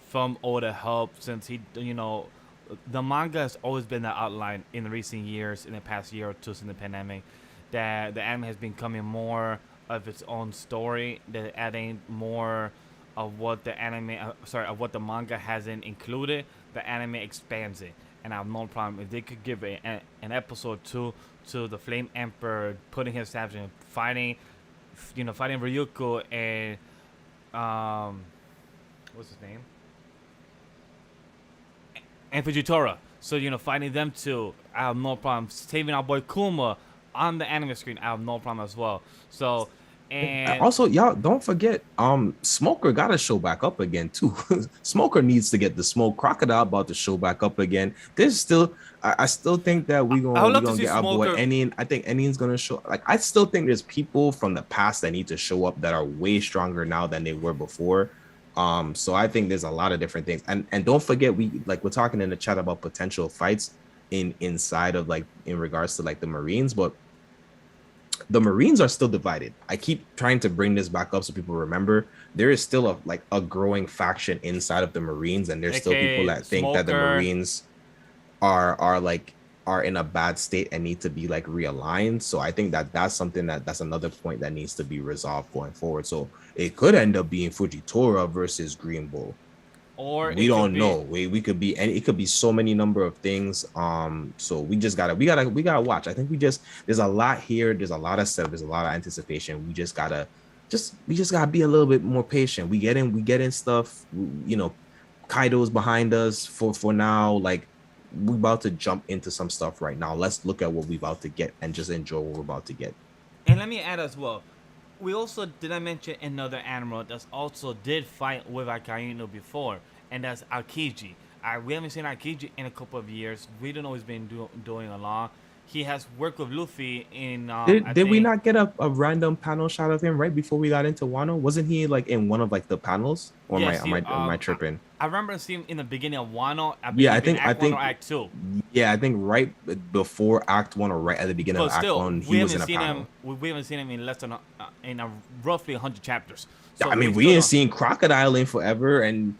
from Oda help since the manga has always been the outline in the recent years, in the past year or two since the pandemic. That the anime has been becoming more of its own story. They're adding more of what of what the manga hasn't included. The anime expands it, and I have no problem if they could give an episode two to the Flame Emperor, putting his staff in fighting, fighting Ryuko and what's his name, and Fujitora. So fighting them two, I have no problem. Saving our boy Kuma on the anime screen, I have no problem as well. So, and Also, y'all don't forget, Smoker got to show back up again too. Smoker needs to get the smoke. Crocodile about to show back up again. There's still, I still think that I would we love to gonna see get our boy Smoker. Enien. I think Enien's gonna show. Like, I still think there's people from the past that need to show up that are way stronger now than they were before. So I think there's a lot of different things, and don't forget, we're talking in the chat about potential fights inside of, like, in regards to, like, the Marines, but the Marines are still divided. I keep trying to bring this back up so people remember there is still a growing faction inside of the Marines, and there's still people AKA that think that the Smoker. Marines are in a bad state and need to be, like, realigned. So I think that's something that's another point that needs to be resolved going forward. So it could end up being Fujitora versus Green Bull. Or We it could don't be know. We could be, and it could be so many number of things. So we gotta watch. I think there's a lot here. There's a lot of stuff. There's a lot of anticipation. We just gotta be a little bit more patient. We get in stuff. Kaido's behind us for now. Like, we're about to jump into some stuff right now. Let's look at what we're about to get and just enjoy what we're about to get. And let me add as well. We also did I mention another animal that also did fight with Kaiju No before, and that's Aokiji. We haven't seen Aokiji in a couple of years. We don't know what he's been doing along. He has worked with Luffy in I Did we think not get a random panel shot of him right before we got into Wano? Wasn't he, like, in one of, like, the panels? Or am I yes. am I am I tripping? I remember seeing him in the beginning of Wano. I Yeah, I believe in think I Act One or think Act Two. yeah, I think right before Act One or right at the beginning of But Act still, One, he we was haven't in a seen him. panel. We haven't seen him in less than roughly 100 chapters. So I we mean, we still ain't don't. seen Crocodile in forever, and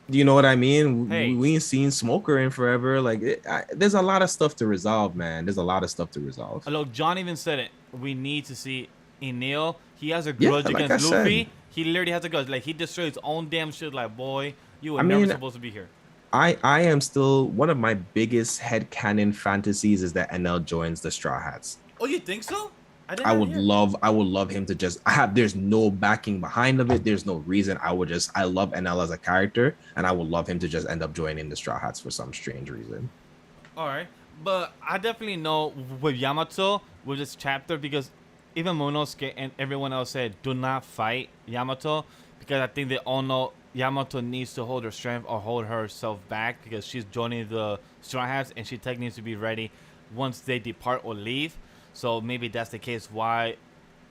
you know what I mean. We, Hey, we ain't seen Smoker in forever. Like, there's a lot of stuff to resolve, man. There's a lot of stuff to resolve. look, John even said it. We need to see Enel. He has a Yeah, grudge like I against said, Luffy. He literally has a grudge. Like, he destroyed his own damn shit. Like, boy, you were I never mean, supposed to be here. I am still one of my biggest headcanon fantasies is that NL joins the Straw Hats. Oh, you think so? I did I not would hear. love I would love him to just there's no backing behind of it. There's no reason. I love NL as a character, and I would love him to just end up joining the Straw Hats for some strange reason. All right, but I definitely know with Yamato with this chapter because even Monosuke and everyone else said do not fight Yamato because I think they all know Yamato needs to hold her strength or hold herself back because she's joining the Straw Hats and she technically needs to be ready once they depart or leave. So maybe that's the case why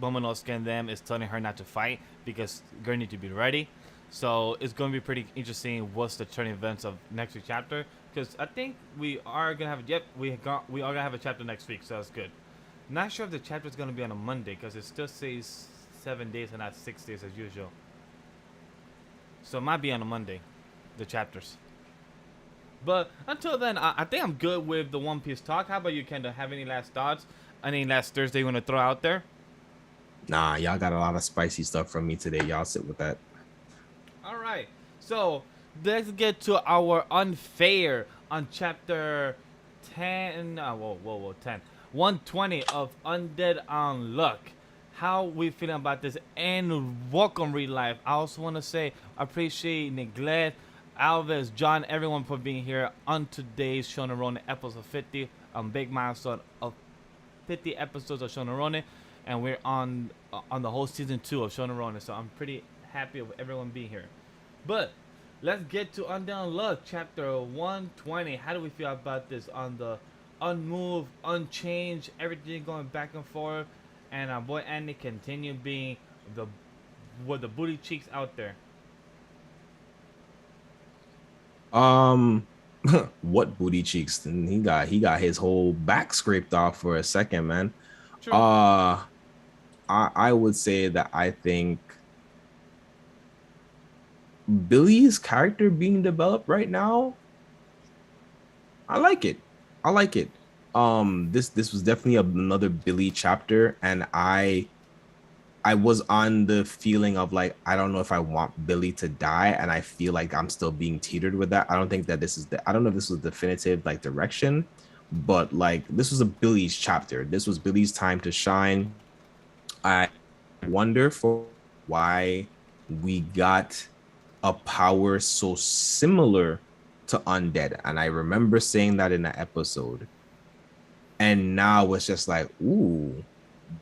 Momonosuke and them is telling her not to fight because girl need to be ready. So it's going to be pretty interesting what's the turning events of next week's chapter because I think we are gonna have we are gonna have a chapter next week, so that's good. Not sure if the chapter is gonna be on a Monday because it still says 7 days and not 6 days as usual. So it might be on a Monday, the chapters. But until then, I think I'm good with the One Piece talk. How about you, Kendall? Have any last thoughts? Any last Thursday you want to throw out there? Nah, y'all got a lot of spicy stuff from me today. Y'all sit with that. All right. So let's get to our unfair on chapter 10. Whoa, 10. 120 of Undead Unluck. How we feeling about this? And welcome, Real Life. I also want to say I appreciate Neglect, Alves, John, everyone for being here on today's Shonen Ronin episode 50. Big milestone of 50 episodes of Shonen Ronin, and we're on the whole season 2 of Shonen Ronin. So I'm pretty happy with everyone being here. But let's get to Undead Unluck chapter 120. How do we feel about this on the unmoved, unchanged, everything going back and forth, and our boy Andy continue being the with the booty cheeks out there. Um, what booty cheeks? And he got his whole back scraped off for a second, man. True. Uh, I would say that I think Billy's character being developed right now, I like it. I like it. This was definitely another Billy chapter, and I was on the feeling of like I don't know if I want Billy to die, and I feel like I'm still being teetered with that. I don't think that this is the I don't know if this was definitive like direction, but like this was a Billy's chapter. This was Billy's time to shine. I wonder for why we got a power so similar to Undead. And I remember saying that in an episode. And now it's just like, ooh,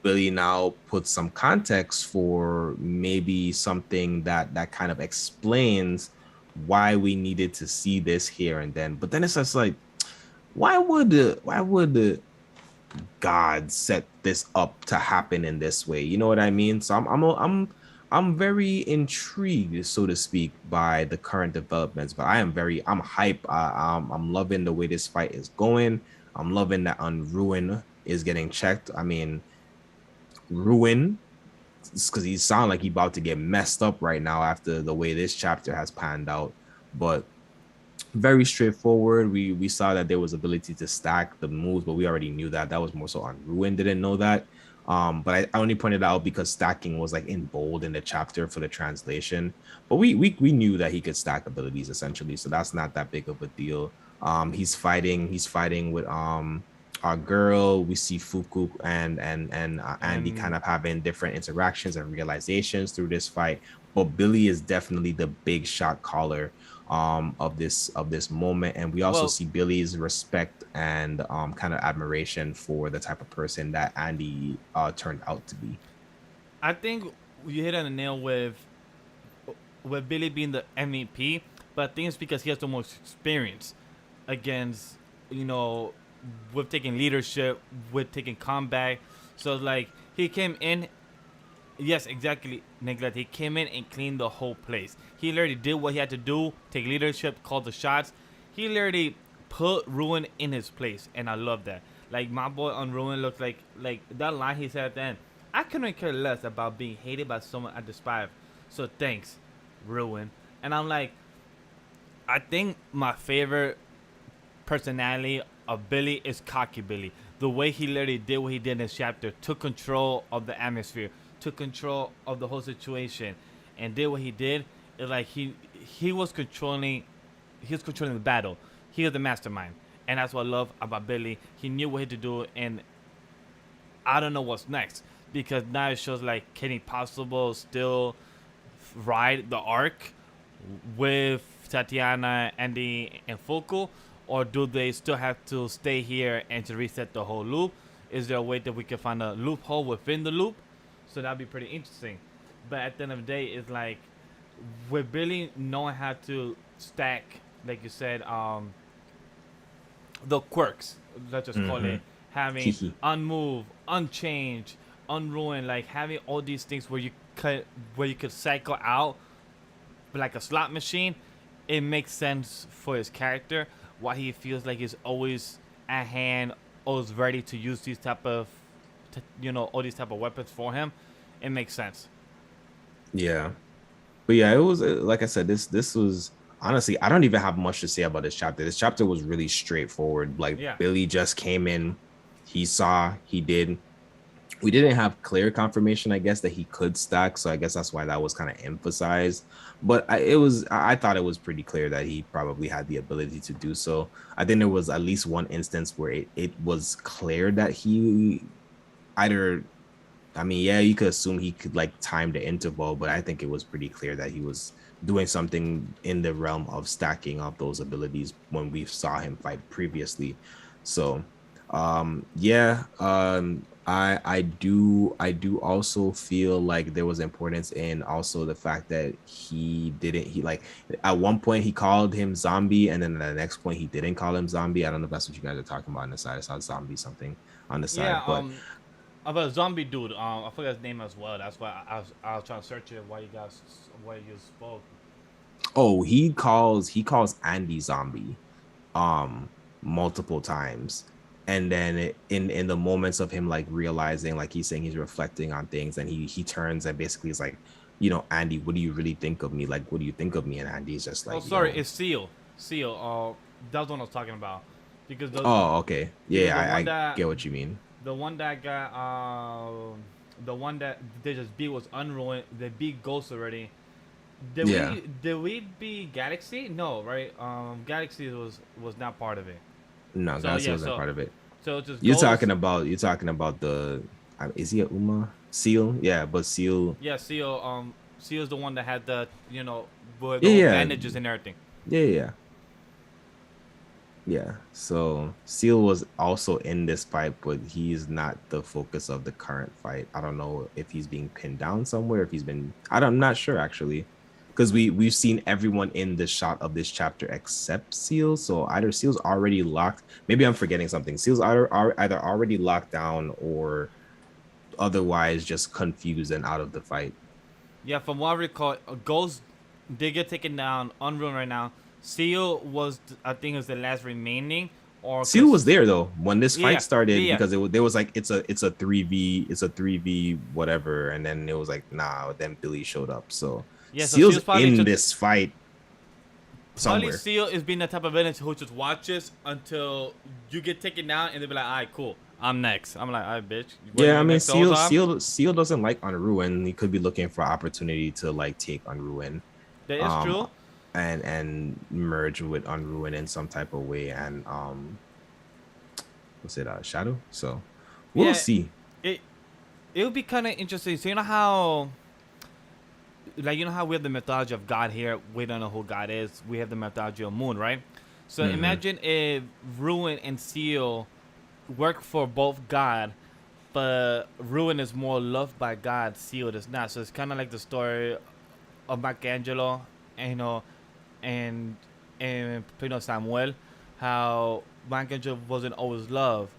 Billy now puts some context for maybe something that kind of explains why we needed to see this here and then. But then it's just like, why would the God set this up to happen in this way? You know what I mean? So I'm very intrigued, so to speak, by the current developments. But I'm hype. I'm loving the way this fight is going. I'm loving that Unruin is getting checked. I mean, Ruin, because he sound like he about to get messed up right now after the way this chapter has panned out. But very straightforward. We saw that there was ability to stack the moves, but we already knew that. That was more so on Ruin didn't know that. But I only pointed out because stacking was like in bold in the chapter for the translation. But we knew that he could stack abilities essentially, so that's not that big of a deal. He's fighting with our girl. We see Fuku and Andy kind And of having different interactions and realizations through this fight. But Billy is definitely the big shot caller of this moment, and we also well, see Billy's respect and kind of admiration for the type of person that Andy turned out to be. I think you hit on the nail with Billy being the MVP, but I think it's because he has the most experience against, you know, with taking leadership, with taking combat. So like he came in, yes, exactly, Neglect. He came in and cleaned the whole place. He literally did what he had to do, take leadership, call the shots. He literally put Ruin in his place, and I love that. Like my boy on Ruin looks like that line he said at the end. I couldn't care less about being hated by someone I despise. So thanks, Ruin. And I'm like, I think my favorite personality of Billy is Cocky Billy. The way he literally did what he did in this chapter, took control of the atmosphere, took control of the whole situation, and did what he did. It's like he was controlling the battle. He was the mastermind, and that's what I love about Billy. He knew what he had to do, and I don't know what's next because now it shows like can he possible still ride the arc with Tatiana, Andy, and Fuku, or do they still have to stay here and to reset the whole loop? Is there a way that we can find a loophole within the loop? So that'd be pretty interesting. But at the end of the day, it's like with Billy knowing how to stack, like you said, the quirks, let's just call Mm-hmm. it, having unmove, unchanged, unruined, like having all these things where you could cycle out like a slot machine. It makes sense for his character. Why he feels like he's always at hand, always ready to use these type of, all these type of weapons for him. It makes sense. Yeah, but yeah, it was like I said. This was honestly, I don't even have much to say about this chapter. This chapter was really straightforward. Like Yeah. Billy just came in, he saw, he did. We didn't have clear confirmation, I guess, that he could stack. So I guess that's why that was kind of emphasized. But I thought it was pretty clear that he probably had the ability to do so. I think there was at least one instance where it was clear that he either, I mean, yeah, you could assume he could like time the interval, but I think it was pretty clear that he was doing something in the realm of stacking up those abilities when we saw him fight previously. So, yeah, I do also feel like there was importance in also the fact that he like at one point he called him zombie, and then at the next point he didn't call him zombie. I don't know if that's what you guys are talking about on the side. I saw zombie something on the Yeah, side, but about a zombie dude. I forgot his name as well. That's why I was trying to search it while you spoke. oh, he calls Andy zombie um multiple times, and then in the moments of him like realizing, like he's saying he's reflecting on things, and he turns and basically is like, Andy, what do you really think of me? Like, what do you think of me? And Andy's just Oh, like, sorry, it's Seal. Seal. That's what I was talking about, because oh, okay, because yeah, I get what you mean. the one that got the one that they just beat was Unruined. They beat Ghost already. Yeah, Did we beat Galaxy? No, right? Galaxy was not part of it. no, So Galaxy yeah, wasn't part of it. so it's just You're Ghost. talking about the is he a Uma Seal? Yeah, but Seal. Yeah, Seal. Seal's the one that had the with the Yeah, whole yeah, bandages and everything. yeah, yeah. Yeah, so Seal was also in this fight, but he's not the focus of the current fight. I don't know if he's being pinned down somewhere, if he's been. I'm not sure actually, because we've seen everyone in the shot of this chapter except Seal. So either Seal's already locked. Maybe I'm forgetting something. Seal's either already locked down or otherwise just confused and out of the fight. Yeah, from what I recall, Ghost did get taken down. Unruined right now. Seal was, I think, was the last remaining, or Seal was cause there though when this fight yeah, started, yeah, because there was like it's a 3v whatever, and then it was like, nah, then Billy showed up. So yeah. So Seal's Seal's probably in just this fight probably somewhere. Seal is being the type of villain who just watches until you get taken down, and they'll be like, "All right, cool, I'm next." I'm like, "All right, bitch, what Yeah, you I been mean next the whole time?" Seal doesn't like Unruin. He could be looking for opportunity to like take Unruin, That is um, true. and merge with Unruin in some type of way, and what's it, Shadow. So we'll Yeah, see. it it would be kind of interesting. So you know how we have the mythology of God here. We don't know who God is. We have the mythology of Moon, right? So Hmm. imagine if Ruin and Seal work for both God, but Ruin is more loved by God, Seal is not. So it's kind of like the story of Michelangelo, and and Samuel, how Michelangelo wasn't always loved,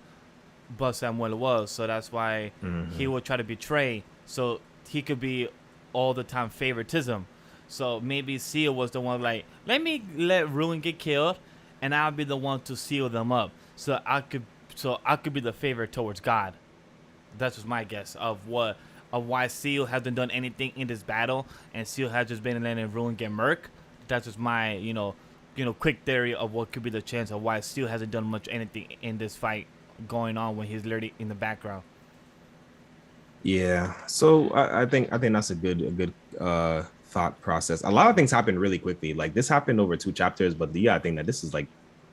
but Samuel was. So that's why he Hmm. would try to betray, so he could be all the time favoritism. So maybe Seal was the one like, let Ruin get killed, and I'll be the one to seal them up. So I could be the favorite towards God. That's just my guess of why Seal hasn't done anything in this battle, and Seal has just been letting Ruin get murked. That's just my quick theory of what could be the chance of why Seal hasn't done much anything in this fight going on when he's literally in the background. Yeah. So I think that's a good thought process. A lot of things happen really quickly. Like this happened over 2 chapters, but yeah, I think that this is like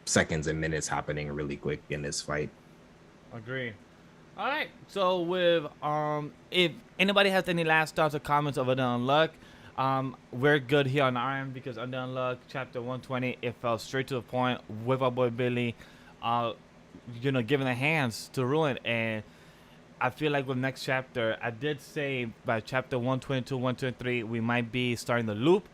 seconds and minutes happening really quick in this fight. Agree. All right. So with if anybody has any last thoughts or comments of Undead Unluck, we're good here on our end because Undead Unluck chapter 120 it fell straight to the point with our boy Billy, uh, giving the hands to Ruin, and I feel like with next chapter, I did say by chapter 122, 123, we might be starting the loop.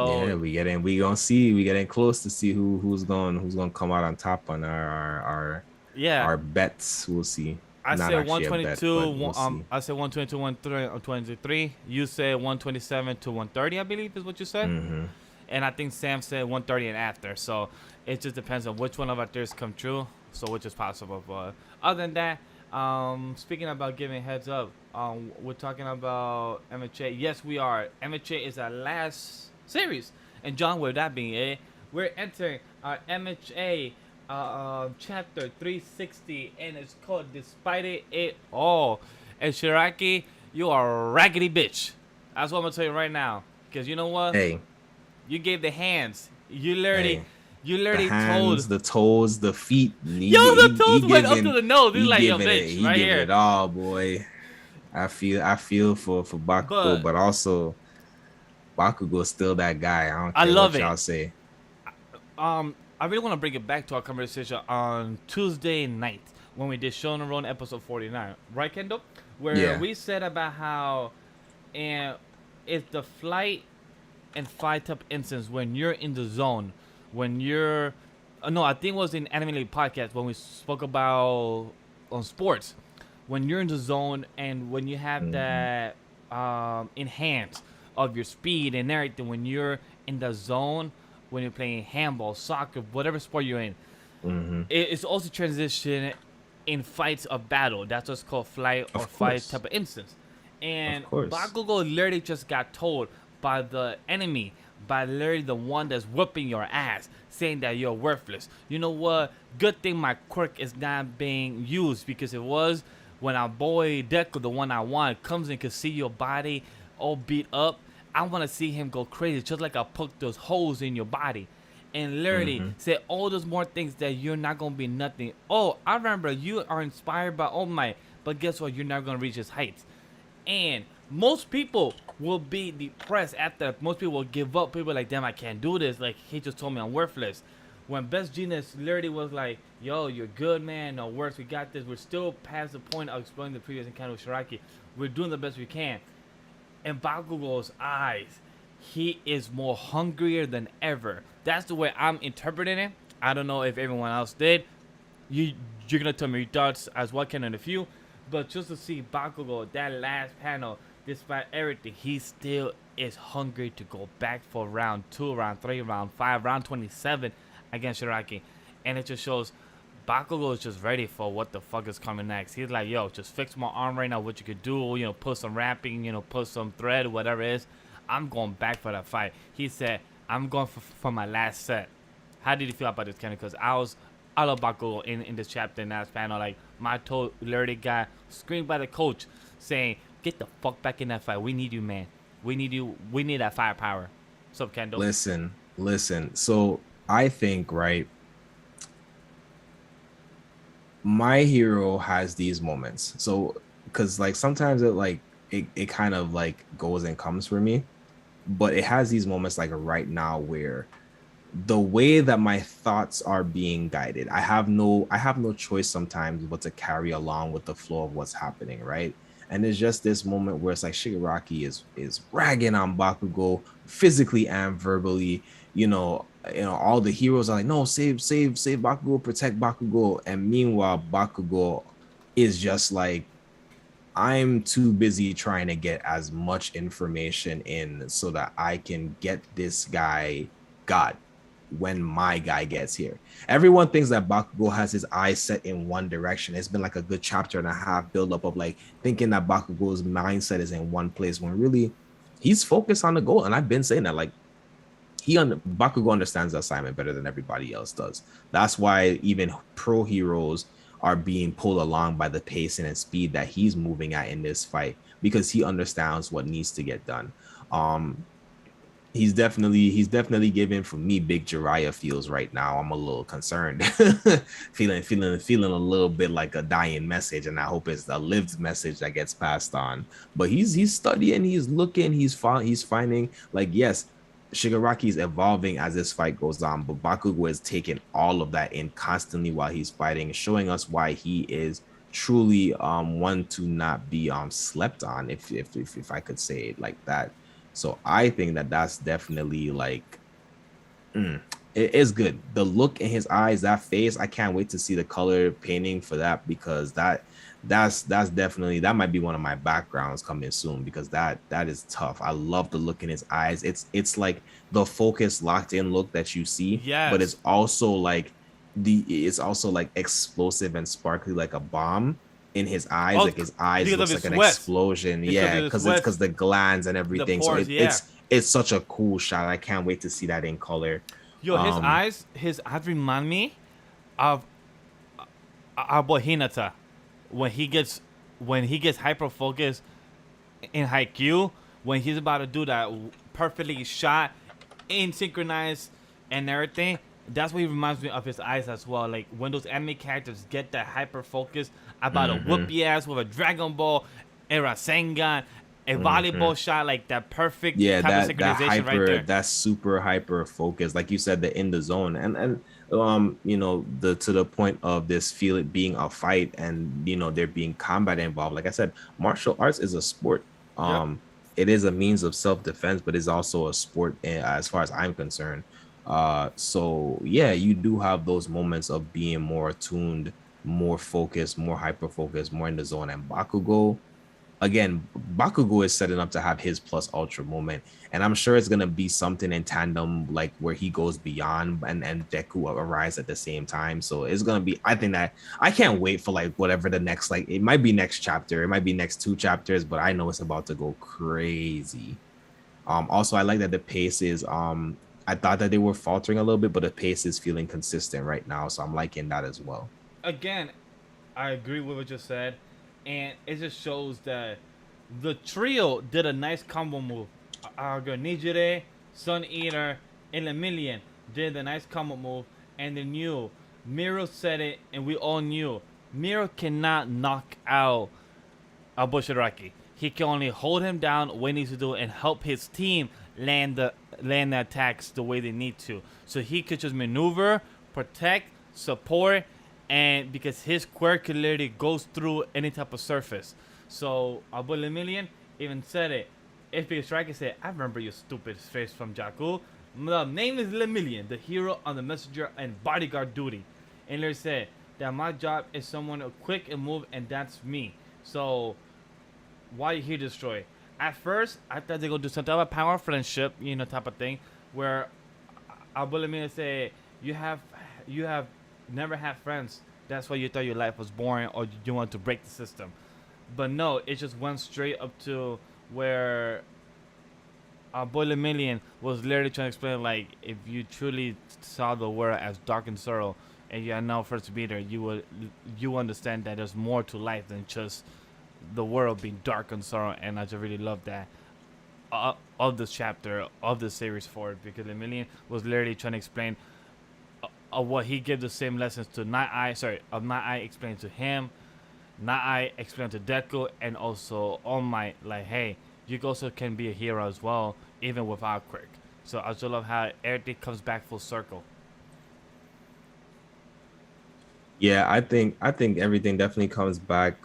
Yeah, So we getting close to see who's gonna come out on top on yeah, our bets. We'll see. I Not said actually a bet, 122. but we'll see. I said 122, 123. You said 127 to 130, I believe is what you said. Hmm. And I think Sam said 130 and after. So it just depends on which one of our theories come true. So which is possible. But other than that, speaking about giving heads up, we're talking about MHA. Yes, we are. MHA is our last series. And John, with that being it, we're entering our MHA chapter 360, and it's called Despite It All. And Shiraki, you are a raggedy bitch. That's what I'm gonna tell you right now. Cause you know what? Hey, You gave the hands. You literally, hey, you the literally told. hands, the toes, the feet. Yo, the toes went up to the nose. He's like, yo, bitch, He right giving here. it all, boy. I feel for Bakugo, But but also Bakugo's still that guy. I don't I care love what it. y'all say. I really want to bring it back to our conversation on Tuesday night when we did Shonen Ronin episode 49, right, Kendall? Where Yeah. we said about how, and it's the flight and fight type instance when you're in the zone, when you're, no, I think it was in Anime League podcast when we spoke about on sports, when you're in the zone and when you have Mm-hmm. that enhance of your speed and everything, when you're in the zone, when you're playing handball, soccer, whatever sport you're in, Mm-hmm. it's also transition in fights of battle. That's what's called flight or Of fight course. type of instance. Of And course. Bakugo literally just got told by the enemy, by literally the one that's whooping your ass, saying that you're worthless. You know what? Good thing my quirk is not being used, because it was when our boy Deku, the one I want, comes and can see your body all beat up. I want to see him go crazy, just like I poked those holes in your body. And literally Mm-hmm. say all those more things that you're not gonna be nothing. Oh, I remember you are inspired by All Might, but guess what? You're never gonna reach his heights. And most people will be depressed after. Most people will give up. People are like, damn, I can't do this. Like, he just told me I'm worthless. When Best Genius literally was like, yo, you're good, man. No worse. We got this. We're still past the point of exploring the previous encounter with Shiraki. We're doing the best we can. In Bakugo's eyes, he is more hungrier than ever. That's the way I'm interpreting it. I don't know if everyone else did. You, you're gonna tell me your thoughts as well, Ken, in a few. But just to see Bakugo, that last panel, despite everything, he still is hungry to go back for round 2, round 3, round 5, round 27 against Shiraki. And it just shows Bakugo is just ready for what the fuck is coming next. He's like, yo, just fix my arm right now, what you could do, put some wrapping, put some thread, whatever it is. I'm going back for that fight. He said, I'm going for my last set. How did you feel about this, Kenny? Because I love Bakugo in this chapter in that panel. Like, my toe literally got screamed by the coach saying, get the fuck back in that fight. We need you, man. We need you. We need that firepower. What's up, Kendall? Listen. So I think, right, my hero has these moments. So, because like sometimes it kind of like goes and comes for me, but it has these moments like right now where the way that my thoughts are being guided, I have no choice sometimes but to carry along with the flow of what's happening, right? And there's just this moment where it's like Shigaraki is ragging on Bakugo physically and verbally. All the heroes are like, no, save Bakugo, protect Bakugo. And meanwhile, Bakugo is just like, I'm too busy trying to get as much information in so that I can get this guy God when my guy gets here. Everyone thinks that Bakugo has his eyes set in one direction. It's been like a good chapter and a half build up of like thinking that Bakugo's mindset is in one place when really he's focused on the goal. And I've been saying that, like, Bakugo understands the assignment better than everybody else does. That's why even pro heroes are being pulled along by the pacing and speed that he's moving at in this fight, because he understands what needs to get done. He's definitely giving, for me, big Jiraiya feels right now. I'm a little concerned, feeling a little bit like a dying message, and I hope it's a lived message that gets passed on. But he's studying, he's looking, he's finding, like, yes, Shigaraki is evolving as this fight goes on, but Bakugo is taking all of that in constantly while he's fighting, showing us why he is truly one to not be slept on, if I could say it like that. So I think that that's definitely like, it is good. The look in his eyes, that face, I can't wait to see the color painting for that, because that's definitely, that might be one of my backgrounds coming soon, because that is tough. I love the look in his eyes. It's like the focus locked in look that you see, but Yes. it's also like explosive and sparkly like a bomb in his eyes. Oh, Like his eyes because of looks his like an sweat. explosion. It's Yeah, because of the because it's sweat, because the glands and the everything. So pores. Yeah. it's such a cool shot. I can't wait to see that in color. Yo, Um, his eyes remind me of our boy Hinata when he gets hyper focused in Haikyuu, when he's about to do that perfectly shot, in synchronized and everything. That's what he reminds me of, his eyes as well. Like when those anime characters get that hyper focus about to whoop your ass with a Dragon Ball, a Rasengan, a volleyball shot, like that perfect yeah, type of that synchronization right hyper, there. that super hyper focus, like you said, the in the zone. And the to the point of this feel it being a fight and there being combat involved. Like I said, martial arts is a sport. Yep. It is a means of self-defense, but it's also a sport as far as I'm concerned. So yeah, you do have those moments of being more attuned, more focused, more hyper focused, more in the zone. And Bakugo, again, Bakugo is setting up to have his plus ultra moment, and I'm sure it's gonna be something in tandem, like where he goes beyond and Deku arise at the same time. So it's gonna be. I think that I can't wait for like whatever the next, like it might be next chapter, it might be next two chapters, but I know it's about to go crazy. Also, I like that the pace is. I thought that they were faltering a little bit, but the pace is feeling consistent right now, so I'm liking that as well. Again, I agree with what you said, and it just shows that the trio did a nice combo move. Our Nijire, Sun Eater, and Lemillion did a nice combo move, and they knew. Miro said it, and we all knew. Miro cannot knock out Abushiraki. He can only hold him down when he needs to do it and help his team land the attacks the way they need to. So he could just maneuver, protect, support, and because his quirk literally goes through any type of surface. So Abu Lemillion even said it. FP Striker said, I remember your stupid face from Jakku. The name is Lemillion, the hero on the messenger and bodyguard duty. And they said that my job is someone quick and move, and that's me. So why you here destroy? At first, I thought they go do some type of power friendship, type of thing, where Abu Lemillion say you have never had friends. That's why you thought your life was boring or you want to break the system. But no, it just went straight up to where our boy Lemillion was literally trying to explain, like, if you truly saw the world as dark and sorrow and you are now first beater, you understand that there's more to life than just the world being dark and sorrow. And I just really love that of this chapter of the series forward, because Lemillion was literally trying to explain what he gave the same lessons to Night Eye. Sorry, of Night Eye explained to him. Night Eye explained to Deku, and also All Might. Like, hey, you also can be a hero as well, even without quirk. So I just love how everything comes back full circle. Yeah, I think everything definitely comes back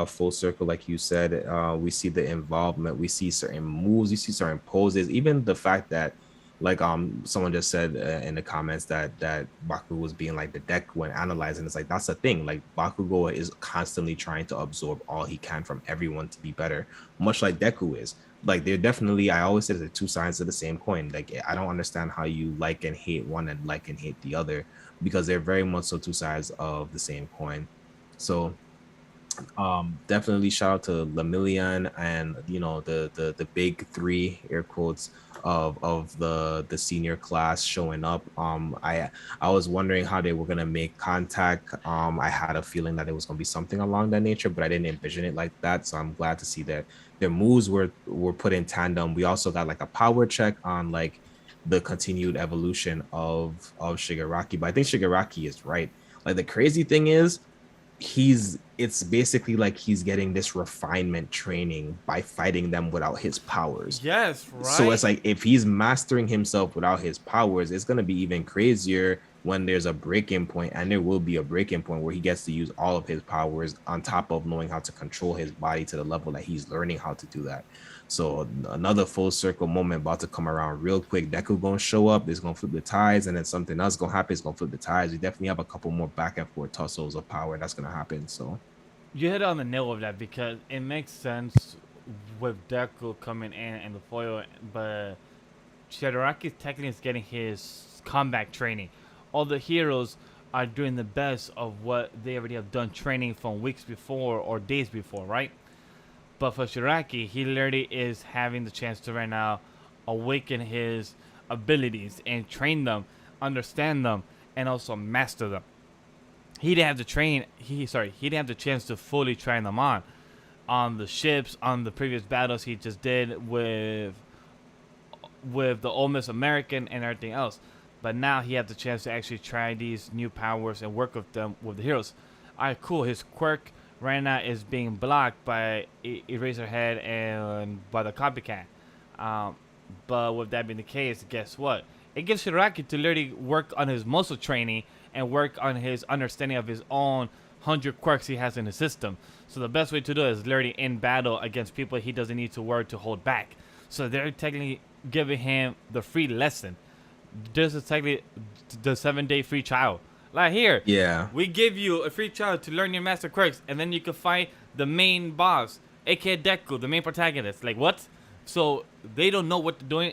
full circle, like you said. We see the involvement, we see certain moves, we see certain poses, even the fact that like someone just said in the comments that Bakugo was being like the deck when analyzing. It's like that's the thing. Like Bakugo is constantly trying to absorb all he can from everyone to be better, much like Deku is. Like they're definitely, I always say they're two sides of the same coin. Like I don't understand how you like and hate one and like and hate the other, because they're very much so two sides of the same coin. So definitely shout out to Lemillion and the big three, air quotes, of the senior class showing up. I was wondering how they were gonna make contact. I had a feeling that it was gonna be something along that nature, but I didn't envision it like that. So I'm glad to see that their moves were put in tandem. We also got like a power check on like the continued evolution of Shigaraki. But I think Shigaraki is right. Like the crazy thing is it's basically like he's getting this refinement training by fighting them without his powers. Yes, So it's right? like if he's mastering himself without his powers, it's going to be even crazier when there's a breaking point, and there will be a breaking point where he gets to use all of his powers on top of knowing how to control his body to the level that he's learning how to do that. So another full circle moment about to come around real quick. Deku gonna show up, it's gonna flip the ties, and then something else gonna happen, it's gonna flip the ties. We definitely have a couple more back and forth tussles of power that's gonna happen. So You hit on the nail of that, because it makes sense with Deku coming in and the foil, but Shigaraki technically is getting his comeback training. All the heroes are doing the best of what they already have done training from weeks before or days before, right? But for Shiraki, he literally is having the chance to right now awaken his abilities and train them, understand them, and also master them. He didn't have to train. He didn't have the chance to fully train them on the ships, on the previous battles he just did with the Ole Miss American and everything else. But now he had the chance to actually try these new powers and work with them with the heroes. Alright, cool. His quirk right now is being blocked by Eraserhead and by the copycat. Um, but with that being the case, guess what? it gives Shigaraki to literally work on his muscle training and work on his understanding of his own 100 quirks he has in his system. So the best way to do it is literally in battle against people he doesn't need to work to hold back. So they're technically giving him the free lesson. This is technically the 7-day free trial. Like here, Yeah. we give you a free trial to learn your master quirks, and then you can fight the main boss, aka Deku, the main protagonist. Like what? So they don't know what they're doing.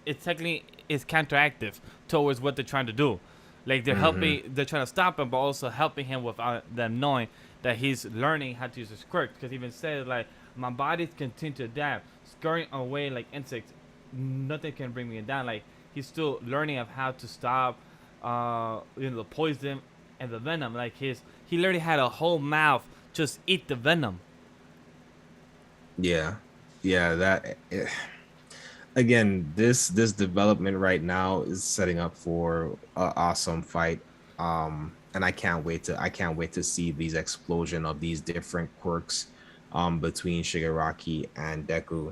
It technically is counteractive towards what they're trying to do. Like they're helping, they're trying to stop him, but also helping him without them knowing that he's learning how to use his quirks. Because he even says like, my body's continue to adapt, scurrying away like insects. Nothing can bring me down. Like he's still learning of how to stop, the poison and the venom. Like he literally had a whole mouth just eat the venom. Yeah. Again, this development right now is setting up for an awesome fight. And I can't wait to see these explosion of these different quirks between Shigaraki and Deku.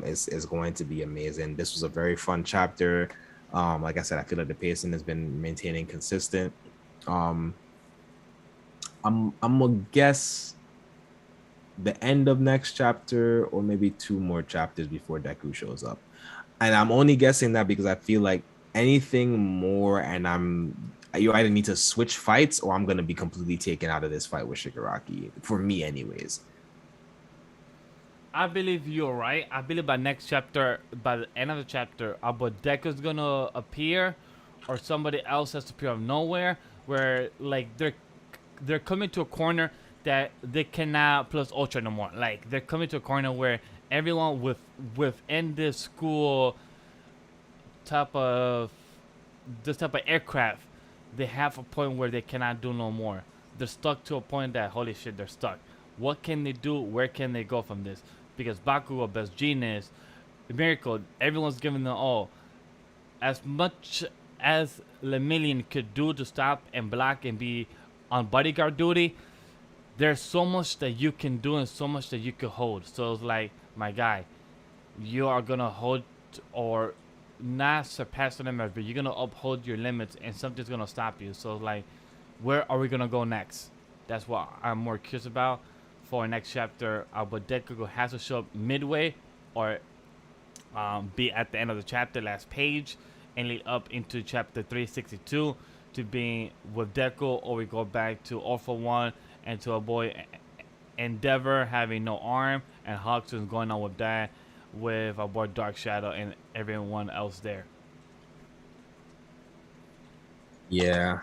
Is going to be amazing. This was a very fun chapter. Like I said, I feel like the pacing has been maintaining consistent. I'm gonna guess the end of next chapter or maybe 2 more chapters before Deku shows up. And I'm only guessing that because I feel like anything more and you either need to switch fights or I'm gonna be completely taken out of this fight with Shigaraki. For me anyways. I believe you're right. I believe by next chapter, by the end of the chapter, either Deku's gonna appear, or somebody else has to appear out of nowhere. Where like they're coming to a corner that they cannot plus Ultra no more. Like they're coming to a corner where everyone within this school type of aircraft, they have a point where they cannot do no more. They're stuck to a point that holy shit, they're stuck. What can they do? Where can they go from this? Because Bakugo, Best Genius, Miracle, everyone's giving them all. As much as Lemillion could do to stop and block and be on bodyguard duty, there's so much that you can do and so much that you can hold. So it's like, my guy, you are going to hold or not surpass the limits, but you're going to uphold your limits and something's going to stop you. So it's like, where are we going to go next? That's what I'm more curious about. For next chapter, but Deku has to show up midway or be at the end of the chapter, last page, and lead up into chapter 362 to be with Deku, or we go back to All for One and to a boy Endeavor having no arm, and Hawks is going on with that, with our boy Dark Shadow and everyone else there. Yeah.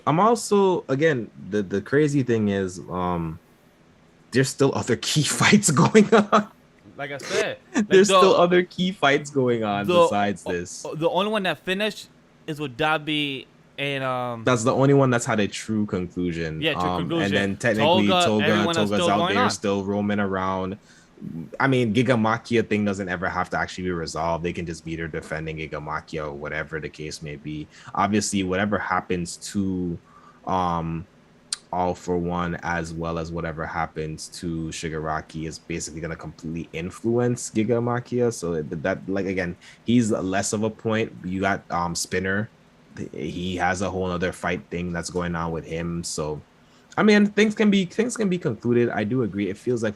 I'm also, again, the crazy thing is there's still other key fights going on. Like I said, there's still other key fights going on besides this. The only one that finished is with Dabi and that's the only one that's had a true conclusion. Yeah, true conclusion. And then technically Toga's out there still roaming around. I mean, Gigamakia thing doesn't ever have to actually be resolved. They can just be there defending Gigamakia or whatever the case may be. Obviously, whatever happens to All for One, as well as whatever happens to Shigaraki, is basically going to completely influence Gigamakia. So that, like, again, he's less of a point. You got Spinner. He has a whole other fight thing that's going on with him. So I mean, things can be concluded. I do agree. It feels like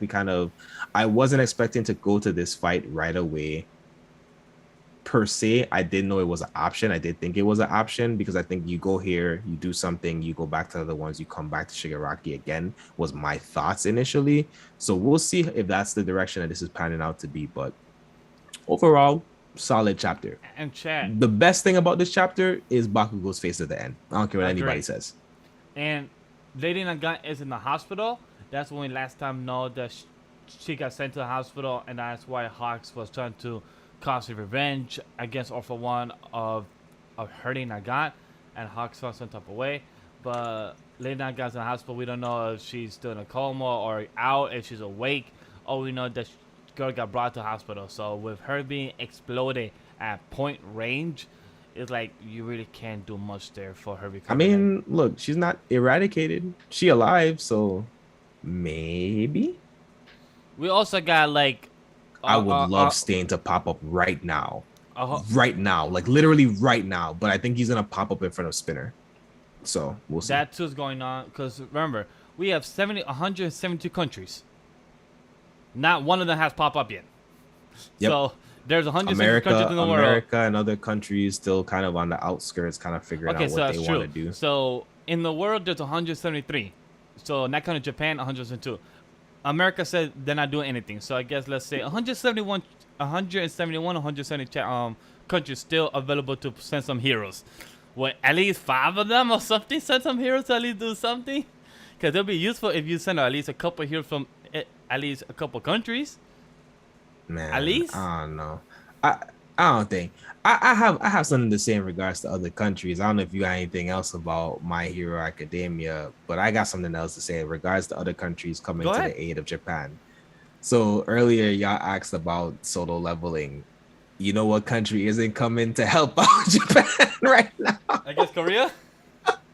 I wasn't expecting to go to this fight right away. Per se, I didn't know it was an option. I did think it was an option because I think you go here, you do something, you go back to the other ones, you come back to Shigaraki again, was my thoughts initially. So we'll see if that's the direction that this is panning out to be. But overall, solid chapter. And chat. The best thing about this chapter is Bakugo's face at the end. I don't care what anybody says. And Lady Naga is in the hospital. That's when we last time know that she got sent to the hospital, and that's why Hawks was trying to cause revenge against All for One of hurting Nagat, and Hawks found some type of way. But Lady Naga's in the hospital. We don't know if she's still in a coma or out, if she's awake. All we know that girl got brought to the hospital. So with her being exploded at point range, it's like you really can't do much there for her. I mean, look, she's not eradicated. She alive, so maybe. We also got like I would love Stain to pop up right now. right now, like literally right now. But I think he's gonna pop up in front of Spinner. So we'll see. That too is going on because remember we have 172 countries. Not one of them has popped up yet. Yep. So there's 160 countries in the world. America and other countries still kind of on the outskirts, kind of figuring out what they want to do. So in the world, there's 173. So not counting Japan, 102. America said they're not doing anything. So I guess let's say 170 countries still available to send some heroes. What, at least 5 of them or something? Send some heroes to at least do something? Because it'll be useful if you send at least a couple heroes from at least a couple countries. Man, at least I don't know. I don't think I have something to say in regards to other countries. I don't know if you got anything else about My Hero Academia, but I got something else to say in regards to other countries coming to the aid of Japan. So earlier y'all asked about solo leveling. You know what country isn't coming to help out Japan right now? I guess Korea.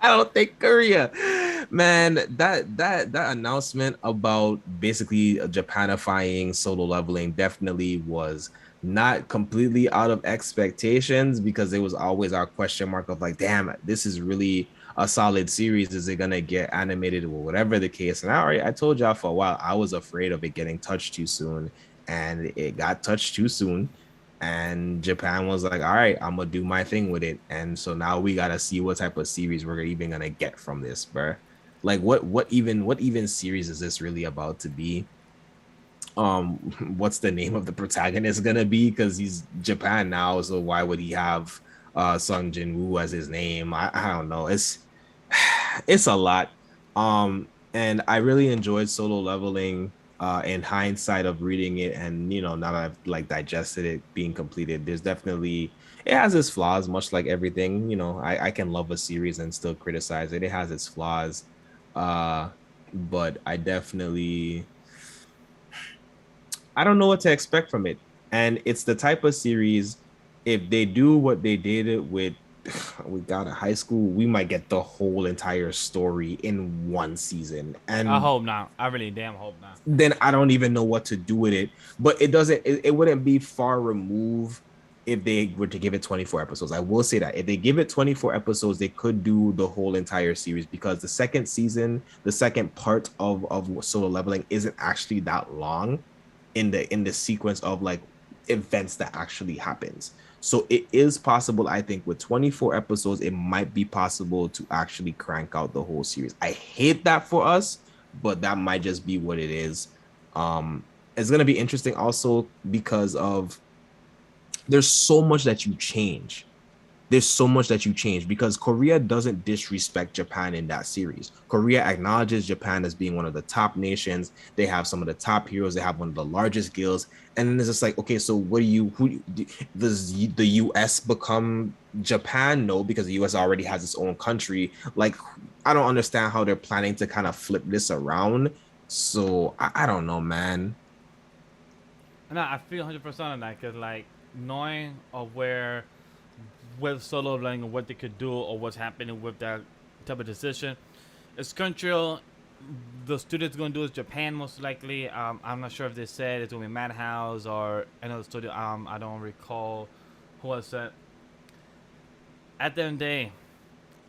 I don't think Korea. Man, that announcement about basically Japanifying solo leveling definitely was not completely out of expectations, because it was always our question mark of like, damn, this is really a solid series. Is it gonna get animated or whatever the case? And I told y'all for a while I was afraid of it getting touched too soon, and it got touched too soon. And Japan was like, all right, I'm gonna do my thing with it. And so now we gotta see what type of series we're even gonna get from this, bro. Like what even series is this really about to be? What's the name of the protagonist gonna be? Because he's Japan now, so why would he have Sung Jin Woo as his name? I don't know. It's a lot. And I really enjoyed solo leveling. In hindsight of reading it, and now that I've like digested it being completed, there's definitely, it has its flaws, much like everything. I can love a series and still criticize it. It has its flaws, but I don't know what to expect from it. And it's the type of series, if they do what they did with We Got a High School, we might get the whole entire story in one season. And I hope not. I really damn hope not. Then I don't even know what to do with it. But it wouldn't be far removed if they were to give it 24 episodes. I will say that if they give it 24 episodes, they could do the whole entire series, because the second season, the second part of solo leveling isn't actually that long in the sequence of like events that actually happens. So it is possible, I think, with 24 episodes, it might be possible to actually crank out the whole series. I hate that for us, but that might just be what it is. It's going to be interesting also because of there's so much that you change. Because Korea doesn't disrespect Japan in that series. Korea acknowledges Japan as being one of the top nations. They have some of the top heroes. They have one of the largest guilds. And then it's just like, okay, so does the US become Japan? No, because the US already has its own country. Like, I don't understand how they're planning to kind of flip this around. So I don't know, man. No, I feel 100% on that, because like knowing of where with solo leveling and what they could do or what's happening with that type of decision, it's control. The studio is going to do is Japan most likely. I'm not sure if they said it's going to be Madhouse or another studio. I don't recall who was that. At the end of the day,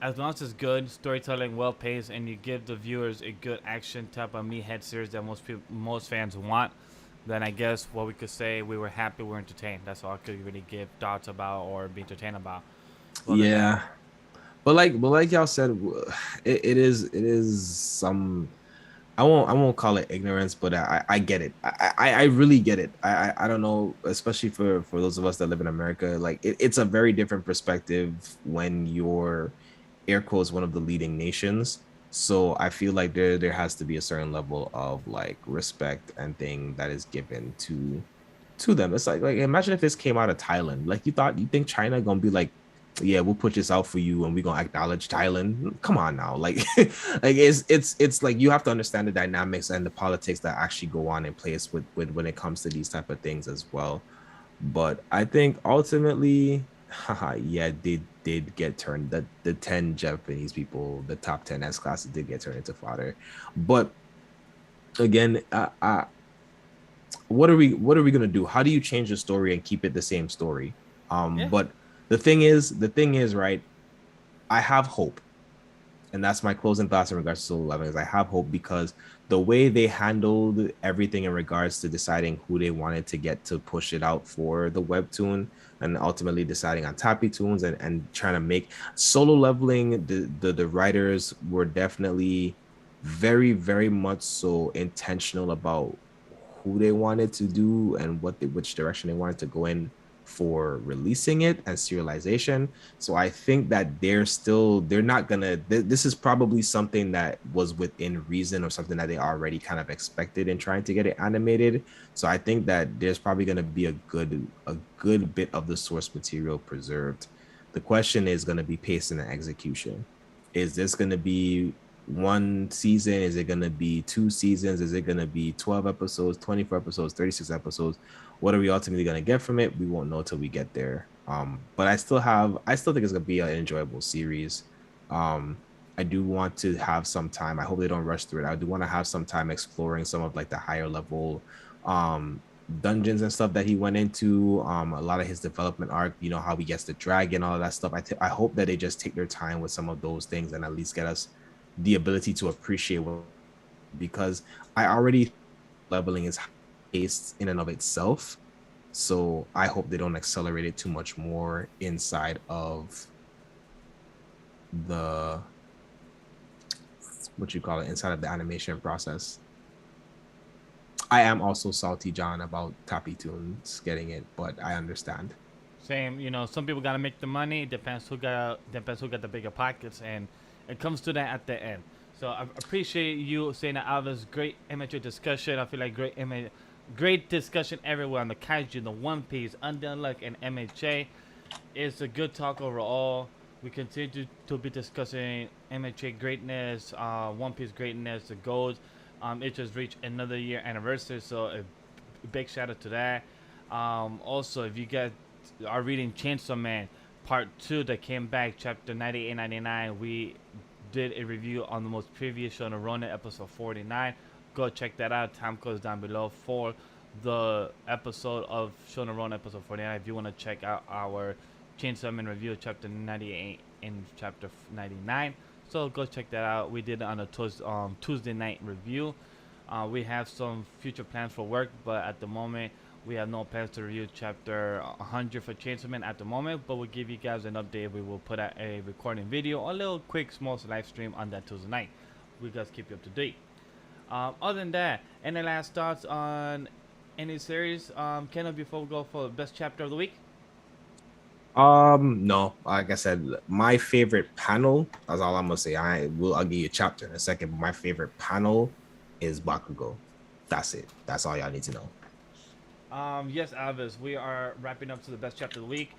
as long as it's good storytelling, well paced, and you give the viewers a good action type of meathead series that most fans want, then I guess what we could say, we were happy, we were entertained. That's all I could really give thoughts about or be entertained about. Yeah, but like y'all said, it is some. I won't call it ignorance, but I get it. I really get it. I don't know, especially for those of us that live in America. Like it's a very different perspective when you're, air quotes, one of the leading nations. So I feel like there has to be a certain level of like respect and thing that is given to them. It's like imagine if this came out of Thailand. Like you think China gonna be like, yeah, we'll put this out for you and we're gonna acknowledge Thailand. Come on now. Like like it's like you have to understand the dynamics and the politics that actually go on in place with when it comes to these type of things as well. But I think ultimately, yeah, they did get turned. The 10 Japanese people, the top 10 S classes did get turned into fodder. But again, what are we gonna do? How do you change the story and keep it the same story? Yeah. But the thing is, right? I have hope, and that's my closing thoughts in regards to Solo Leveling. Is I have hope because the way they handled everything in regards to deciding who they wanted to get to push it out for the webtoon, and ultimately deciding on Tappy Tunes, and trying to make Solo Leveling, the writers were definitely very much so intentional about who they wanted to do and which direction they wanted to go in for releasing it and serialization. So I think that they're not gonna, this is probably something that was within reason or something that they already kind of expected in trying to get it animated. So I think that there's probably gonna be a good bit of the source material preserved. The question is gonna be pacing and execution. Is this gonna be one season? Is it going to be 2 seasons? Is it going to be 12 episodes, 24 episodes, 36 episodes? What are we ultimately going to get from it? We won't know till we get there. But I still think it's going to be an enjoyable series. I do want to have some time. I hope they don't rush through it. I do want to have some time exploring some of like the higher level um dungeons and stuff that he went into, a lot of his development arc, how he gets the dragon, all of that stuff. I hope that they just take their time with some of those things and at least get us the ability to appreciate what, because I already leveling is paced in and of itself. So I hope they don't accelerate it too much more inside of the, what you call it, inside of the animation process. I am also salty John about Tappy Tunes getting it, but I understand. Same. Some people gotta make the money. Depends who got the bigger pockets, and it comes to that at the end. So I appreciate you saying that out of this great MHA discussion. I feel like great discussion everywhere on the Kaiju, the One Piece, Undead Unluck, and MHA. It's a good talk overall. We continue to be discussing MHA greatness, One Piece greatness, the goals. It just reached another year anniversary, so a big shout out to that. Also, if you guys are reading Chainsaw Man Part 2 that came back, chapter 98 and 99, we did a review on the most previous Shonen Ronin episode 49. Go check that out. Time code is down below for the episode of Shonen Ronin episode 49 if you want to check out our Chainsaw Man review chapter 98 and chapter 99. So go check that out. We did it on a Tuesday night review. We have some future plans for work, but at the moment we have no plans to review chapter 100 for Chainsaw Man at the moment. But we'll give you guys an update. We will put out a recording video, a little quick small live stream on that Tuesday night. We guys keep you up to date. Other than that, any last thoughts on any series? Kendall, before we go for the best chapter of the week? No, like I said, my favorite panel, that's all I'm gonna say. I'll give you a chapter in a second, but my favorite panel is Bakugo. That's it. That's all y'all need to know. Yes, Alvis, we are wrapping up to the best chapter of the week.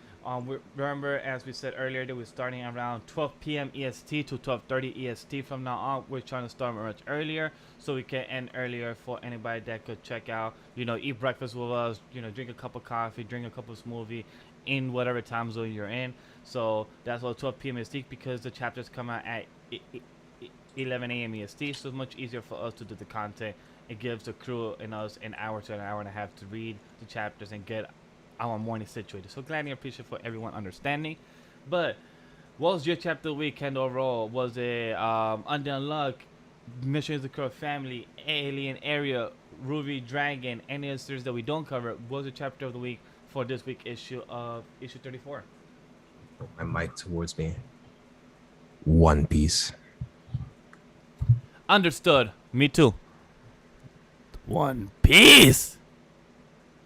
Remember, as we said earlier, that we're starting around 12 p.m. EST to 12:30 EST from now on. We're trying to start much earlier so we can end earlier for anybody that could check out, eat breakfast with us, drink a cup of coffee, drink a cup of smoothie in whatever time zone you're in. So that's all 12 p.m. EST because the chapters come out at 11 a.m. EST, so it's much easier for us to do the content. It gives the crew and us an hour to an hour and a half to read the chapters and get our morning situated. So glad and appreciate for everyone understanding. But what was your chapter of the week, Kendall, overall? Was it Undead Unluck, Missions of the Crow Family, Alien Area, Ruby Dragon, any other series that we don't cover? What was the chapter of the week for this week issue 34? My mic towards me. One Piece. Understood. Me too. One Piece.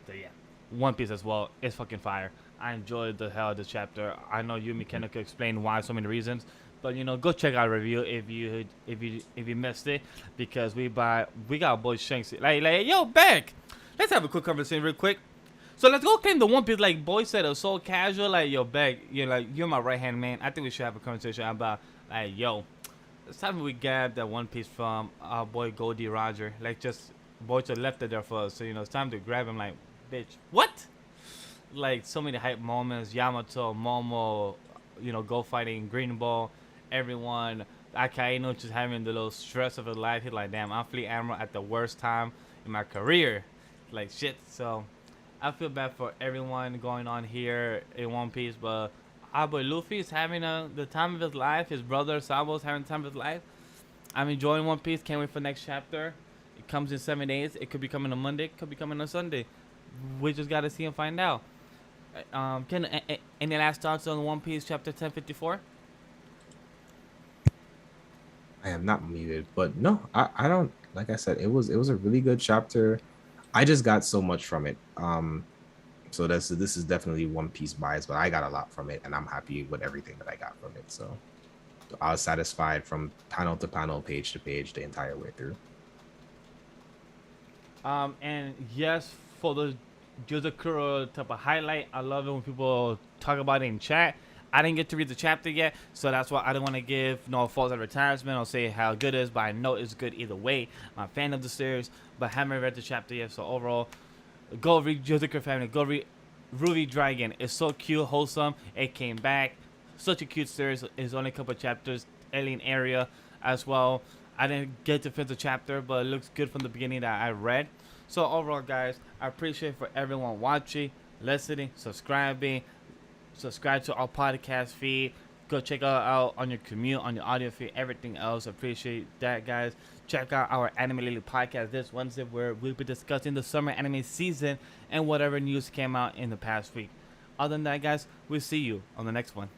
So yeah, One Piece as well. It's fucking fire. I enjoyed the hell of this chapter. I know you, McKenna, could explain why, so many reasons, but go check out a review if you missed it, because we got boy Shanks like yo back. Let's have a quick conversation real quick. So let's go claim the One Piece, like boy said, it was so casual. Like yo back, you're my right hand man. I think we should have a conversation about like yo. It's time we grab that One Piece from our boy Goldie Roger. Like just Boito left it there for us, so it's time to grab him. Like, bitch, what? Like so many hype moments. Yamato, Momo, go fighting Green Ball. Everyone, Akainu just having the little stress of his life. He's like, damn, I'm Fleet Admiral at the worst time in my career. Like shit. So I feel bad for everyone going on here in One Piece, but our boy Luffy's having the time of his life. His brother Sabo's having the time of his life. I'm enjoying One Piece. Can't wait for next chapter. It comes in 7 days. It could be coming on Monday. It could be coming on Sunday. We just gotta see and find out. Any last thoughts on One Piece chapter 1054? I am not muted, but no, I don't. Like I said, it was a really good chapter. I just got so much from it. So this is definitely One Piece bias, but I got a lot from it, and I'm happy with everything that I got from it. So I was satisfied from panel to panel, page to page, the entire way through. And yes, for the Juzakuro type of highlight, I love it when people talk about it in chat. I didn't get to read the chapter yet, so that's why I don't want to give no false advertisement or say how good it is, but I know it's good either way. I'm a fan of the series, but haven't read the chapter yet, so overall, go read Juzakuro Family, go read Ruby Dragon. It's so cute, wholesome, it came back. Such a cute series. It's only a couple of chapters, alien area as well. I didn't get to finish the chapter, but it looks good from the beginning that I read. So overall, guys, I appreciate for everyone watching, listening, subscribing. Subscribe to our podcast feed. Go check out on your commute, on your audio feed, everything else. Appreciate that, guys. Check out our Anime Lately podcast this Wednesday, where we'll be discussing the summer anime season and whatever news came out in the past week. Other than that, guys, we'll see you on the next one.